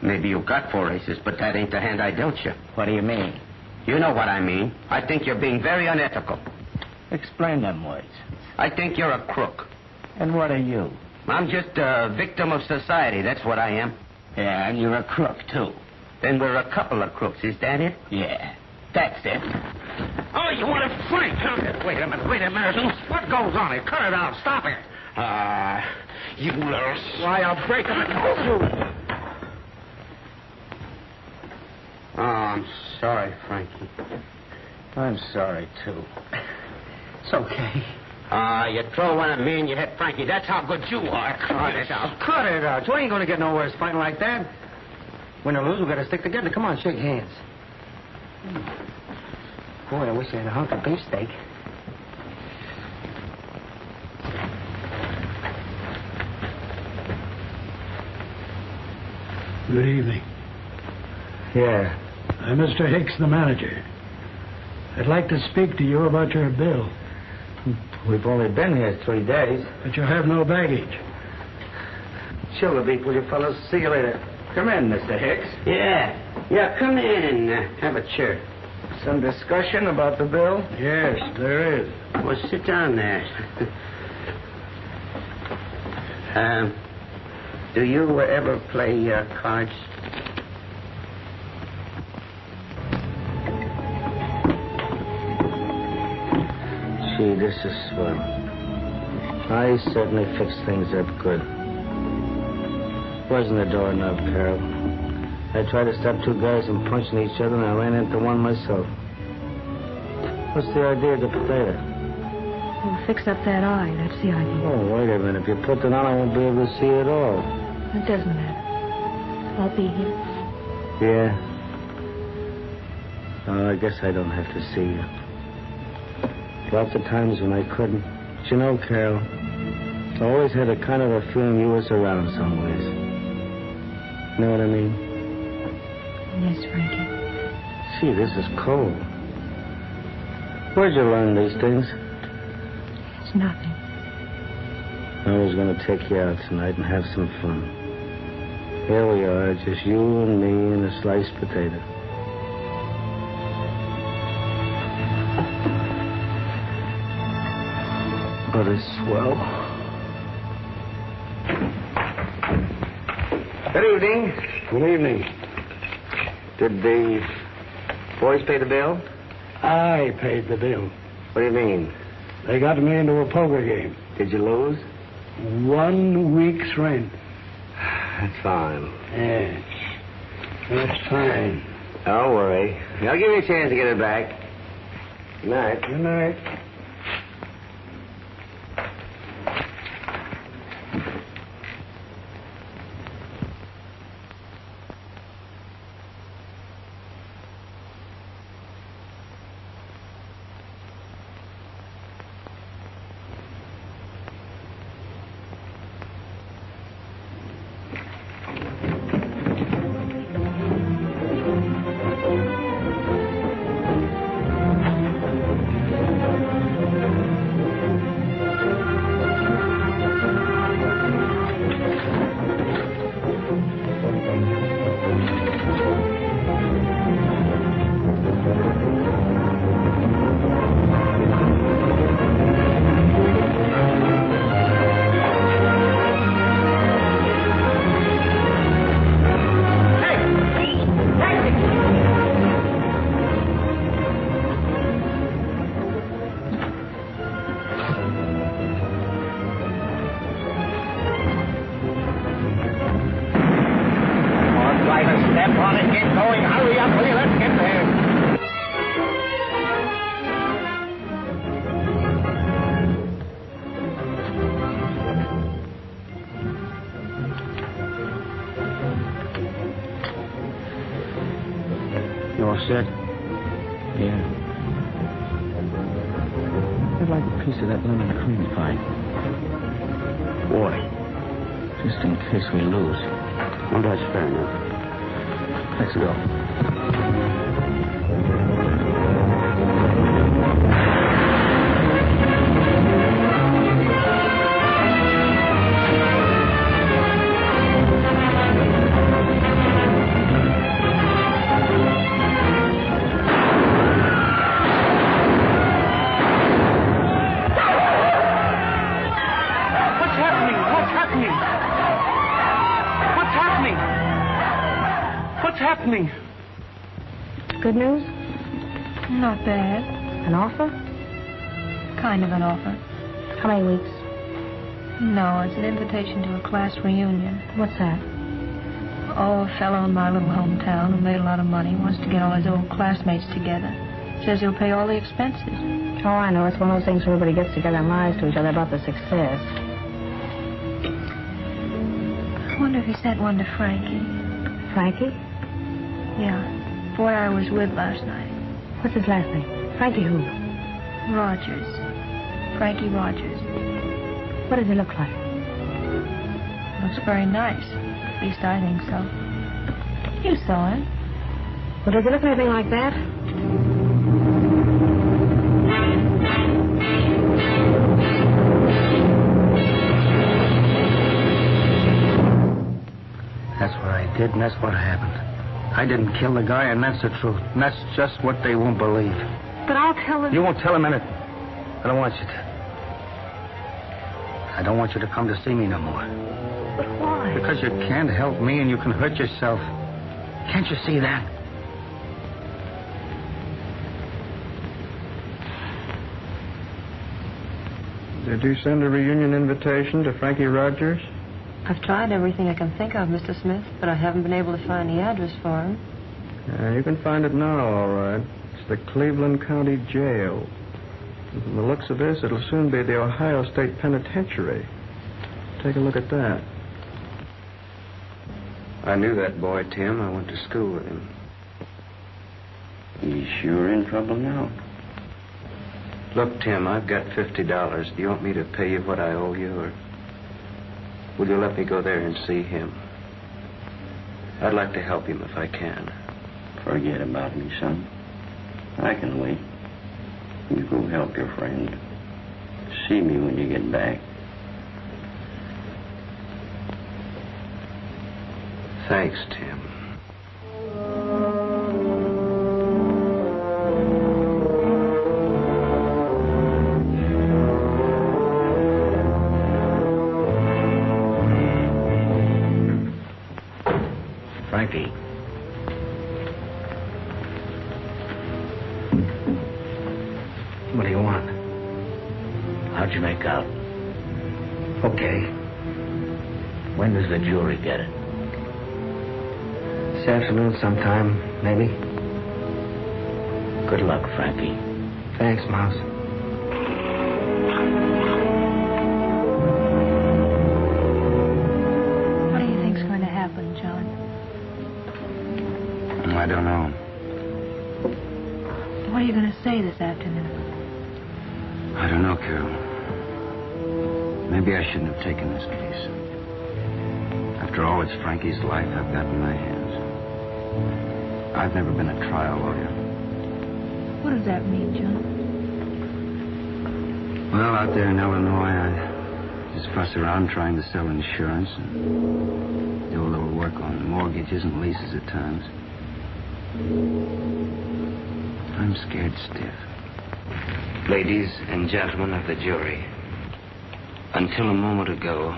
S15: Maybe you got 4 aces, but that ain't the hand I dealt you.
S11: What do you mean?
S15: You know what I mean. I think you're being very unethical.
S11: Explain them words.
S15: I think you're a crook.
S11: And what are you?
S15: I'm just a victim of society, that's what I am.
S11: Yeah, and you're a crook, too.
S15: Then we're a couple of crooks, is that it?
S11: Yeah, that's it.
S12: Oh, you want to fight, huh? Wait a minute. What goes on here? Cut it out. Stop it. You little... Why, I'll break them in two.
S15: Oh, I'm sorry, Frankie.
S11: I'm sorry, too. It's okay.
S15: You throw one at me and you hit Frankie. That's how good you are.
S11: Cut it out. Cut it out. You ain't going to get nowhere fighting like that. Win or lose, we got to stick together. Come on, shake hands. Boy, I wish I had a hunk of beefsteak.
S17: Good evening.
S11: Yeah.
S17: I'm Mr. Hicks, the manager. I'd like to speak to you about your bill.
S11: We've only been here 3 days.
S17: But you have no baggage.
S11: Chill the beef, will you fellas? See you later. Come in, Mr. Hicks.
S15: Yeah, come in and have a chair.
S11: Some discussion about the bill?
S17: Yes, there is.
S15: Well, sit down there. Do you ever play cards?
S11: Gee, this is swell. I certainly fixed things up good. Wasn't a doorknob, Carol. I tried to stop 2 guys from punching each other, and I ran into one myself. What's the idea of the potato?
S8: We'll fix up that eye. That's the idea.
S11: Oh, wait a minute. If you put it on, I won't be able to see it at all.
S8: It doesn't matter. I'll be here.
S11: Yeah? Oh, I guess I don't have to see you. Lots of times when I couldn't. But you know, Carol, I always had a kind of a feeling you was around some ways. Know what I mean?
S8: Yes, Frankie.
S11: Gee, this is cold. Where'd you learn these things?
S8: It's nothing.
S11: I was going to take you out tonight and have some fun. Here we are, just you and me and a sliced potato. But it's swell. Good evening.
S17: Good evening.
S11: Did the boys pay the bill?
S17: I paid the bill.
S11: What do you mean?
S17: They got me into a poker game.
S11: Did you lose?
S17: 1 week's rent.
S11: That's fine.
S17: Yes. That's fine.
S11: Don't worry. I'll give you a chance to get it back. Good night.
S17: Good night.
S15: all set?
S10: Yeah. I'd like a piece of that lemon cream pie.
S15: Boy.
S10: Just in case we lose.
S15: Well, that's fair enough.
S10: Let's go.
S8: Good news?
S3: Not bad.
S8: An offer?
S3: Kind of an offer.
S8: How many weeks?
S3: No, it's an invitation to a class reunion.
S8: What's that?
S3: Oh, a fellow in my little hometown who made a lot of money wants to get all his old classmates together. Says he'll pay all the expenses.
S8: Oh, I know. It's one of those things where everybody gets together and lies to each other about the success.
S3: I wonder if he sent one to Frankie.
S8: Frankie?
S3: Yeah. Boy I was with last night.
S8: What's his last name? Frankie who?
S3: Rogers. Frankie Rogers.
S8: What does he look like?
S3: Looks very nice. At least I think so. You saw him.
S8: Well, does he look anything like that?
S10: That's what I did, and that's what happened. I didn't kill the guy, and that's the truth. And that's just what they won't believe.
S8: But I'll tell them...
S10: You won't tell them anything. I don't want you to. I don't want you to come to see me no more.
S8: But why?
S10: Because you can't help me, and you can hurt yourself. Can't you see that?
S18: Did you send a reunion invitation to Frankie Rogers?
S4: I've tried everything I can think of, Mr. Smith, but I haven't been able to find the address for him.
S18: You can find it now, all right. It's the Cleveland County Jail. And from the looks of this, it'll soon be the Ohio State Penitentiary. Take a look at that.
S15: I knew that boy, Tim. I went to school with him. He's sure in trouble now. Look, Tim, I've got $50. Do you want me to pay you what I owe you, or will you let me go there and see him? I'd like to help him if I can. Forget about me, son. I can wait. You go help your friend. See me when you get back. Thanks, Tim.
S10: Frankie. What do you want? How'd you make out? Okay. When does the jury get it? This afternoon sometime, maybe. Good luck, Frankie. Thanks, Mouse.
S3: What do you think's going to happen, John?
S15: I don't know.
S3: What are you going to say this afternoon?
S15: I don't know, Carol. Maybe I shouldn't have taken this case. After all, it's Frankie's life I've got in my hands. I've never been a trial lawyer.
S3: What does that mean, John?
S15: Well, out there in Illinois, I just fuss around trying to sell insurance and do a little work on mortgages and leases at times. I'm scared stiff. Ladies and gentlemen of the jury, until a moment ago,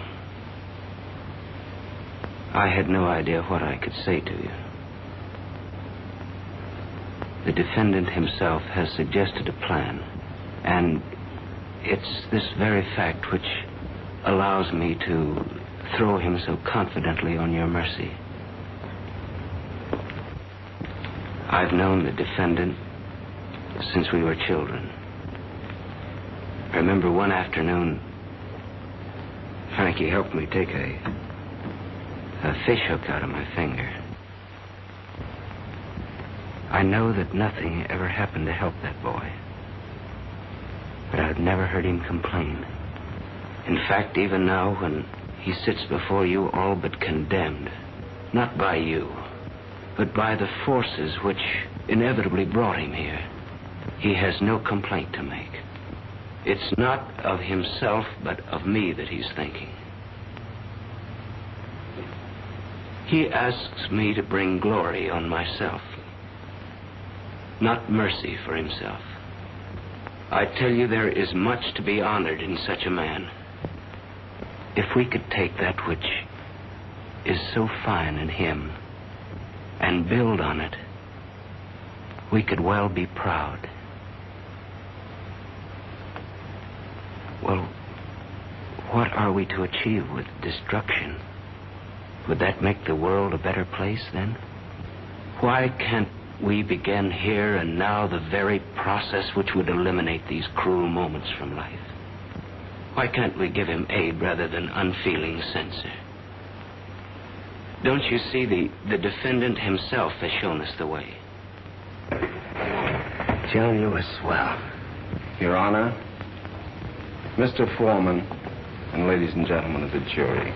S15: I had no idea what I could say to you. The defendant himself has suggested a plan, and it's this very fact which allows me to throw him so confidently on your mercy. I've known the defendant since we were children. I remember one afternoon, Frankie helped me take a fish hook out of my finger. I know that nothing ever happened to help that boy. But I've never heard him complain. In fact, even now, when he sits before you all but condemned, not by you, but by the forces which inevitably brought him here, he has no complaint to make. It's not of himself, but of me that he's thinking. He asks me to bring glory on myself, not mercy for himself. I tell you, there is much to be honored in such a man. If we could take that which is so fine in him and build on it, we could well be proud. Well, what are we to achieve with destruction? Would that make the world a better place then? Why can't we begin here and now the very process which would eliminate these cruel moments from life? Why can't we give him aid rather than unfeeling censure? Don't you see, the defendant himself has shown us the way.
S13: John, you were swell. Your Honor, Mr. Foreman, and ladies and gentlemen of the jury.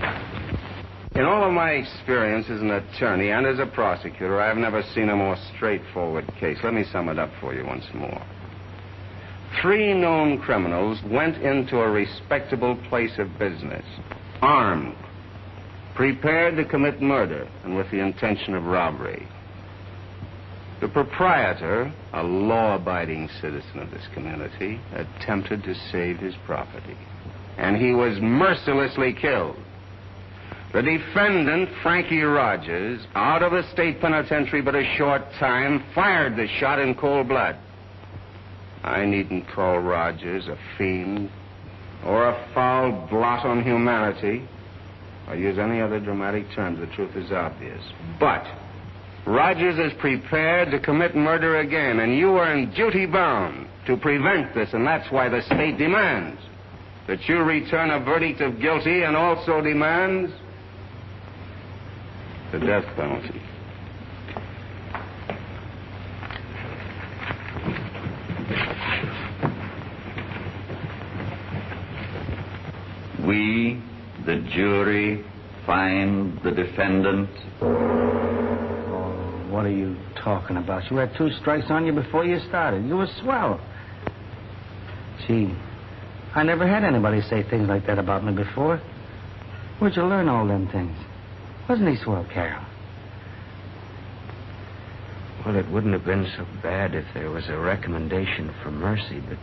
S13: In all of my experience as an attorney and as a prosecutor, I've never seen a more straightforward case. Let me sum it up for you once more. 3 known criminals went into a respectable place of business, armed, prepared to commit murder, and with the intention of robbery. The proprietor, a law-abiding citizen of this community, attempted to save his property, and he was mercilessly killed. The defendant, Frankie Rogers, out of the state penitentiary but a short time, fired the shot in cold blood. I needn't call Rogers a fiend or a foul blot on humanity or use any other dramatic terms. The truth is obvious. But Rogers is prepared to commit murder again, and you are in duty bound to prevent this, and that's why the state demands that you return a verdict of guilty and also demands the death penalty.
S19: We, the jury, find the defendant.
S10: What are you talking about? You had 2 strikes on you before you started. You were swell. Gee, I never had anybody say things like that about me before. Where'd you learn all them things? Wasn't he swell, Carol?
S15: Well, it wouldn't have been so bad if there was a recommendation for mercy, but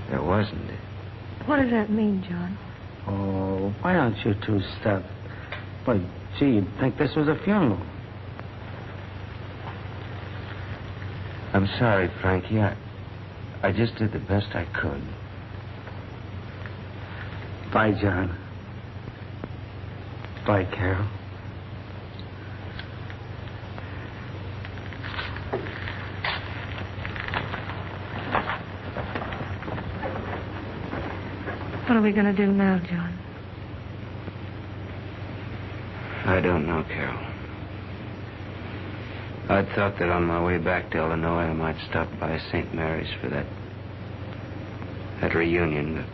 S15: there wasn't.
S8: What does that mean, John?
S10: Oh, why don't you 2 stop? Well, gee, you'd think this was a funeral.
S15: I'm sorry, Frankie. I just did the best I could.
S10: Bye, John. Bye, Carol.
S8: What are we going to do now, John?
S15: I don't know, Carol. I'd thought that on my way back to Illinois, I might stop by St. Mary's for that reunion,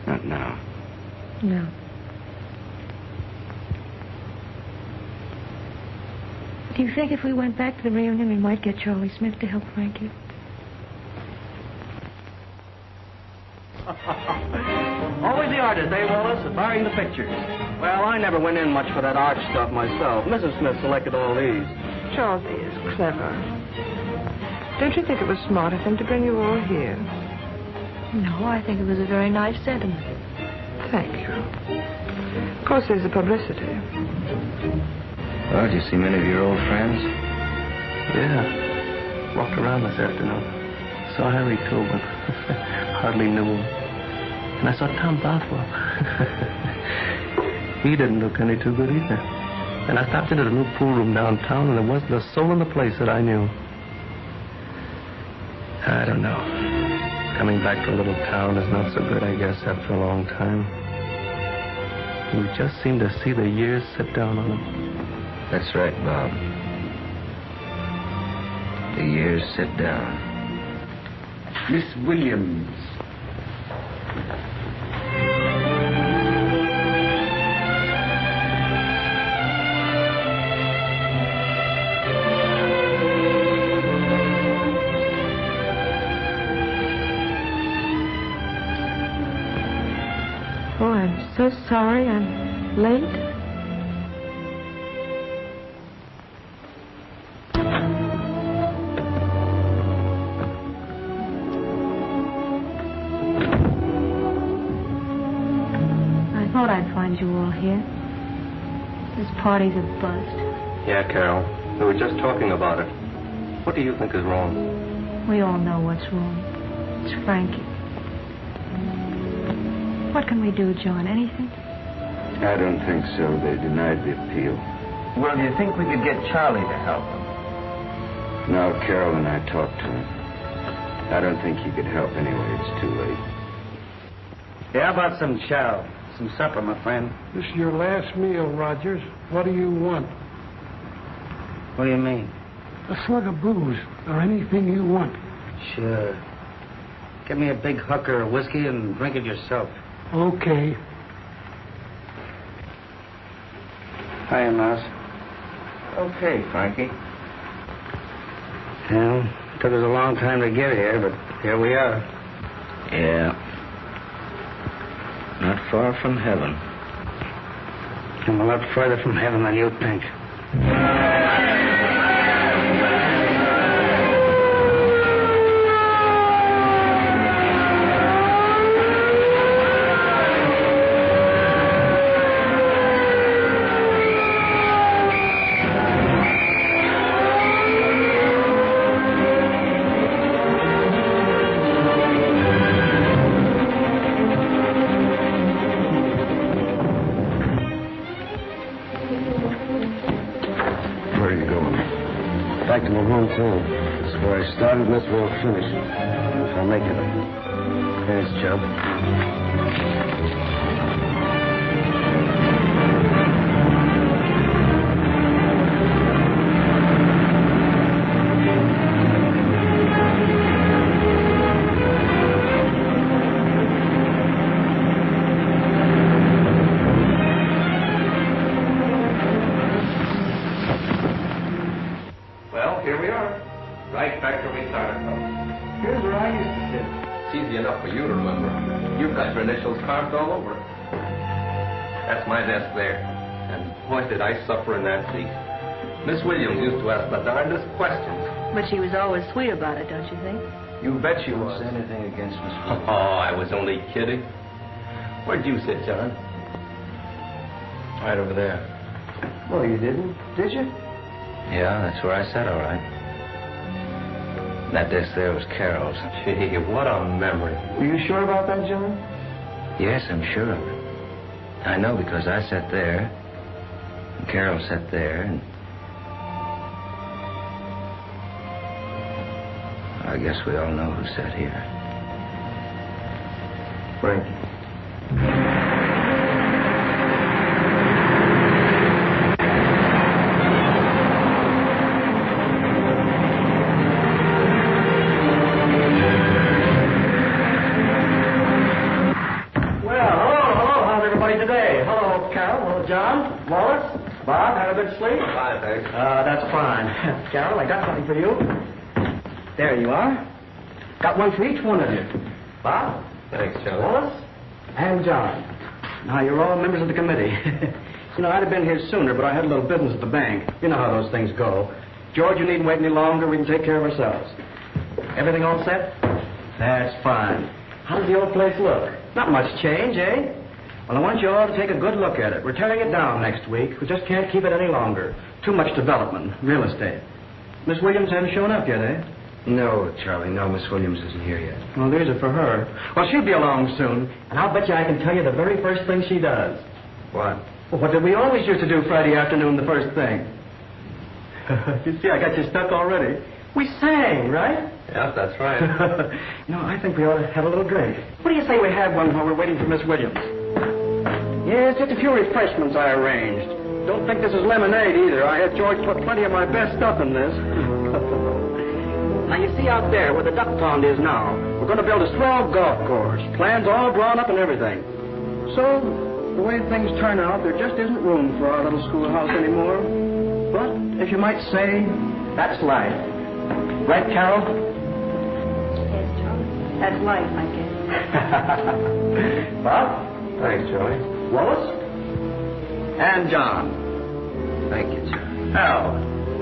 S15: but not now.
S8: No. Do you think if we went back to the reunion, we might get Charlie Smith to help Frankie?
S16: Always the artist, eh, Wallace? Barring the pictures. Well, I never went in much for that art stuff myself. Mrs. Smith selected all these.
S4: Charlie is clever. Don't you think it was smart of him to bring you all here?
S8: No, I think it was a very nice sentiment.
S4: Thank you. Of course, there's the publicity.
S15: Well, did you see many of your old friends?
S18: Yeah. Walked around this afternoon. Saw Harry Tobin. Hardly knew him. And I saw Tom Bothwell. He didn't look any too good either. And I stopped into the new pool room downtown, and there wasn't a soul in the place that I knew. I don't know. Coming back to a little town is not so good, I guess, after a long time. You just seem to see the years sit down on them.
S15: That's right, Bob.
S14: better sit down. Miss Williams.
S8: Oh, I'm so sorry I'm late. I thought I'd find you all here. This party's a bust.
S20: Yeah, Carol. We were just talking about it. What do you think is wrong?
S8: We all know what's wrong. It's Frankie. What can we do, John? Anything?
S19: I don't think so. They denied the appeal.
S11: Well, do you think we could get Charlie to help him?
S19: Now, Carol and I talked to him. I don't think he could help anyway. It's too late.
S11: Yeah, how about some chow? Some supper, my friend.
S17: This is your last meal, Rogers. What do you want?
S11: What do you mean?
S17: A slug of booze, or anything you want.
S11: Sure. Get me a big hooker of whiskey and drink it yourself.
S17: Okay.
S11: Hiya, Mouse.
S20: Okay, Frankie.
S11: Well, it took us a long time to get here, but here we are.
S14: Yeah. Not far from heaven.
S11: I'm a lot further from heaven than you think.
S15: Back to my hometown. This is where I started, and that's where I'll finish. If I make it. Thanks, Joe.
S20: Carved all over it. That's my desk there. And boy, did I suffer in that seat. Miss Williams used to ask the darndest questions.
S2: But she was always sweet about it, don't you think?
S20: You bet she was.
S16: Anything against Miss Williams?
S20: Oh, I was only kidding. Where'd you sit, John?
S16: Right over there.
S15: Well, you didn't, did you?
S16: Yeah, that's where I sat, all right. That desk there was Carol's.
S20: Gee, what a memory.
S15: Were you sure about that, John?
S16: Yes, I'm sure of it. I know because I sat there, and Carol sat there, and I guess we all know who sat here.
S15: Frankie.
S10: John, Wallace, Bob, had a good sleep?
S20: Fine, thanks.
S10: That's fine. Carol, I got something for you. There you are. Got one for each one of you. Bob.
S20: Thanks, John.
S10: Wallace, and John. Now, you're all members of the committee. You know, I'd have been here sooner, but I had a little business at the bank. You know how those things go. George, you needn't wait any longer. We can take care of ourselves. Everything all set? That's fine. How does the old place look? Not much change, eh? Well, I want you all to take a good look at it. We're tearing it down next week. We just can't keep it any longer. Too much development, real estate. Miss Williams hasn't shown up yet, eh?
S16: No, Charlie, no, Miss Williams isn't here yet.
S10: Well, there's it for her. Well, she'll be along soon, and I'll bet you I can tell you the very first thing she does.
S16: What?
S10: Well, what did we always used to do Friday afternoon, the first thing? You see, I got you stuck already. We sang, right?
S20: Yeah, that's right.
S10: No, I think we ought to have a little drink. What do you say we have one while we're waiting for Miss Williams? Yes, just a few refreshments I arranged. Don't think this is lemonade either. I had George put plenty of my best stuff in this.
S16: Now, you see out there where the duck pond is now, we're going to build a swell golf course. Plans all drawn up and everything. So, the way things turn out, there just isn't room for our little schoolhouse anymore. But, as you might say, that's life. Right, Carol?
S4: Yes, Charlie. That's life, I guess.
S16: Bob?
S13: Thanks, Charlie.
S16: Lois? And John.
S13: Thank you, Charlie.
S16: Al,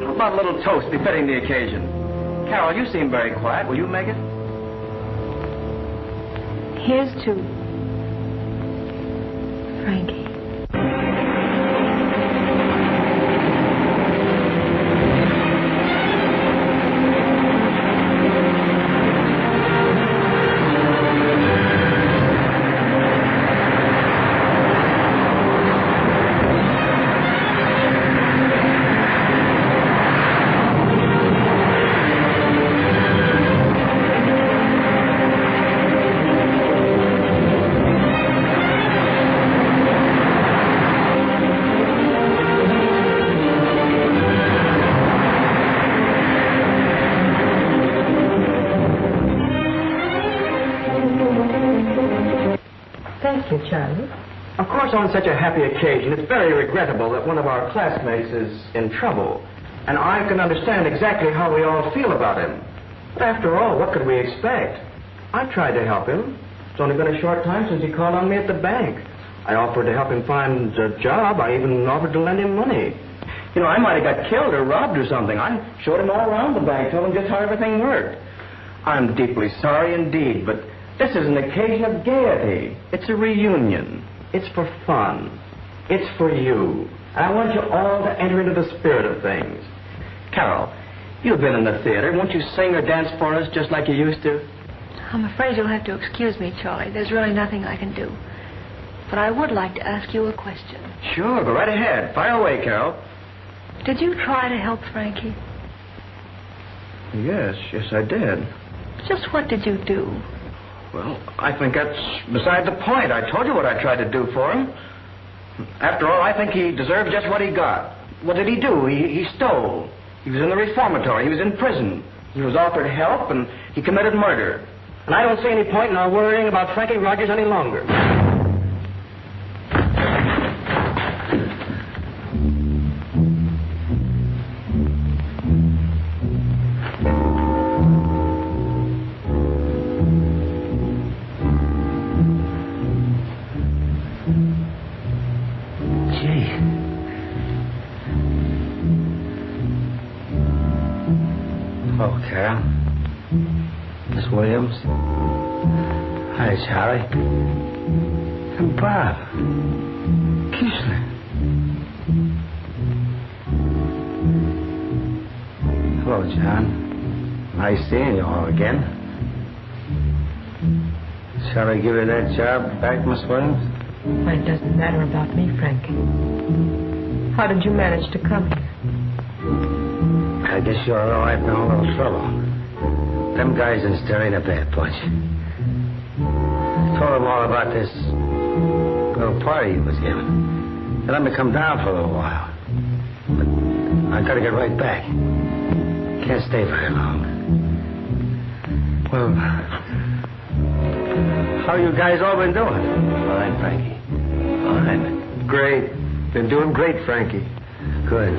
S16: how about a little toast befitting the occasion? Carol, you seem very quiet. Will you make it?
S8: Here's to Frankie.
S4: Thank you, Charlie.
S16: Of course, on such a happy occasion, it's very regrettable that one of our classmates is in trouble. And I can understand exactly how we all feel about him. But after all, what could we expect? I tried to help him. It's only been a short time since he called on me at the bank. I offered to help him find a job. I even offered to lend him money. You know, I might have got killed or robbed or something. I showed him all around the bank, told him just how everything worked. I'm deeply sorry indeed, but this is an occasion of gaiety. It's a reunion. It's for fun. It's for you. And I want you all to enter into the spirit of things. Carol, you've been in the theater. Won't you sing or dance for us just like you used to?
S8: I'm afraid you'll have to excuse me, Charlie. There's really nothing I can do. But I would like to ask you a question.
S16: Sure, go right ahead. Fire away, Carol.
S8: Did you try to help Frankie?
S16: Yes, I did.
S8: Just what did you do?
S16: Well, I think that's beside the point. I told you what I tried to do for him. After all, I think he deserved just what he got. What did he do? He stole. He was in the reformatory. He was in prison. He was offered help, and he committed murder. And I don't see any point in our worrying about Frankie Rogers any longer.
S1: Hello, Carol. Miss Williams. Hi, Charlie. And Bob. Kishner. Hello, John. Nice seeing you all again. Shall I give you that job back, Miss Williams?
S4: Well, it doesn't matter about me, Frankie. How did you manage to come here?
S1: I guess you're all right in a little trouble. Them guys in Sterry ain't a bad bunch. I told them all about this little party he was giving. They let me come down for a little while. But I gotta get right back. Can't stay very long. Well, how you guys all been doing? Fine, Frankie. Fine.
S18: Great. Been doing great, Frankie.
S1: Good.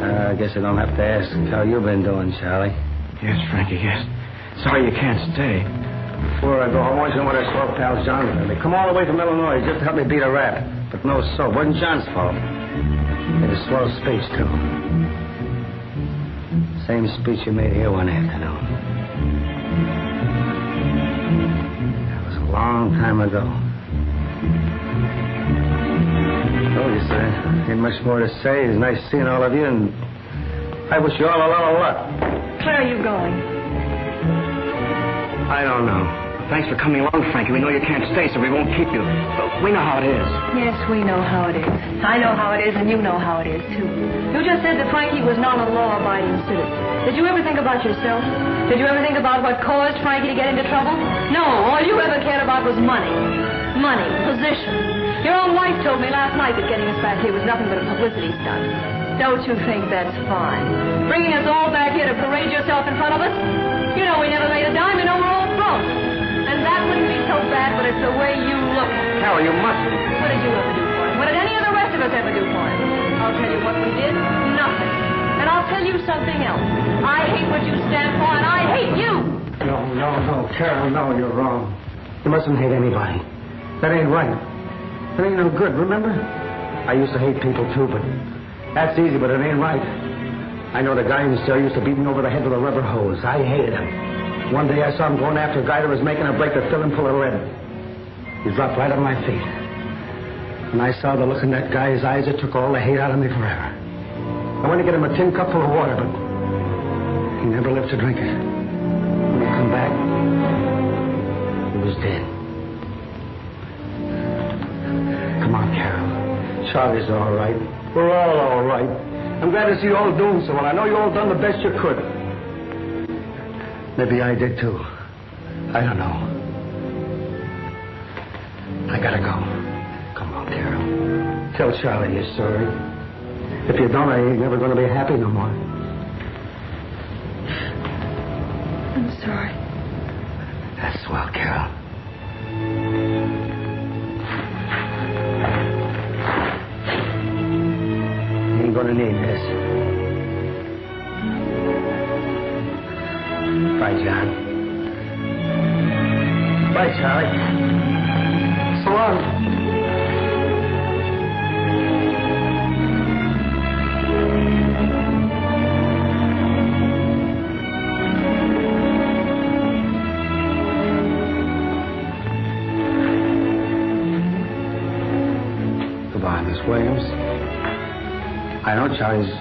S1: I guess I don't have to ask how you've been doing, Charlie.
S10: Yes, Frankie, yes. Sorry you can't stay.
S1: Before I go, I want you to know what I saw pal John. They come all the way from Illinois just to help me beat a rap. But no soap. Wasn't John's fault. Made a swell speech, too. Same speech you made here one afternoon. That was a long time ago. Oh, you sir. Ain't much more to say. It's nice seeing all of you, and I wish you all a lot of luck.
S8: Where are you going?
S16: I don't know. Thanks for coming along, Frankie. We know you can't stay, so we won't keep you. But we know how it is.
S8: Yes, we know how it is. I know how it is, and you know how it is, too. You just said that Frankie was not a law-abiding citizen. Did you ever think about yourself? Did you ever think about what caused Frankie to get into trouble? No, all you ever cared about was money. Money, position. Your own wife told me last night that getting us back here was nothing but a publicity stunt.
S21: Don't you think that's fine? Bringing us all back here to parade yourself in front of us? You know we never made a dime, you know we're all broke. And that wouldn't be so bad, but it's the way you look.
S16: Carol, you mustn't.
S21: What did you ever do for him? What did any of the rest of us ever do for him? I'll tell you what we did. Nothing. And I'll tell you something else. I hate what you stand for, and I hate you.
S10: No, Carol, no, you're wrong. You mustn't hate anybody. That ain't right. That ain't no good, remember? I used to hate people too, but that's easy, but it ain't right. I know the guy in the cell used to beat me over the head with a rubber hose. I hated him. One day I saw him going after a guy that was making a break to fill him full of lead. He dropped right on my feet. When I saw the look in that guy's eyes, it took all the hate out of me forever. I went to get him a tin cup full of water, but he never lived to drink it. When he come back, he was dead. Come on, Carol. Charlie's all right. We're all right. I'm glad to see you all doing so well. I know you all done the best you could. Maybe I did too. I don't know. I gotta go. Come on, Carol. Tell Charlie you're sorry. If you don't, I ain't never gonna be happy no more.
S8: I'm sorry.
S10: That's swell, Carol. You ain't gonna need this. Bye, John. Bye, Charlie. So long. Goodbye, Miss Williams. I know Charlie's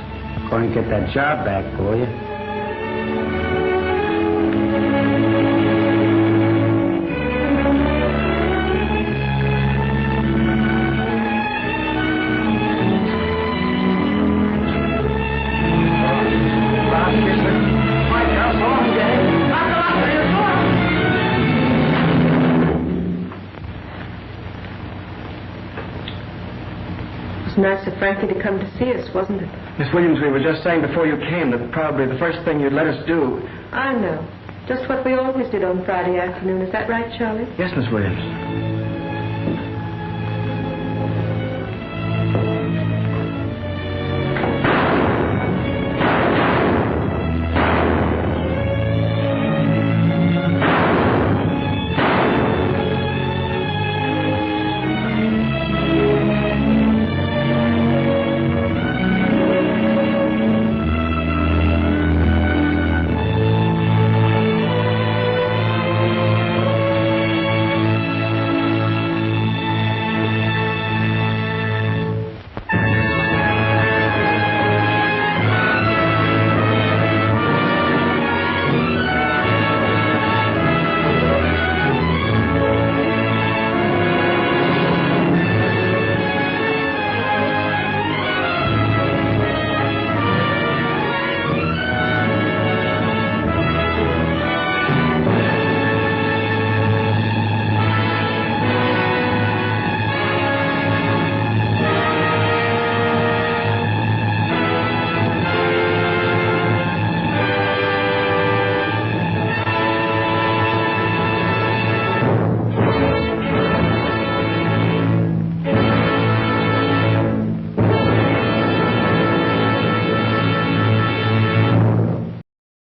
S10: going to get that job back for you.
S4: It was nice of Frankie to come to see us, wasn't it?
S18: Miss Williams, we were just saying before you came that probably the first thing you'd let us do...
S4: I know. Just what we always did on Friday afternoon. Is that right, Charlie?
S18: Yes, Miss Williams.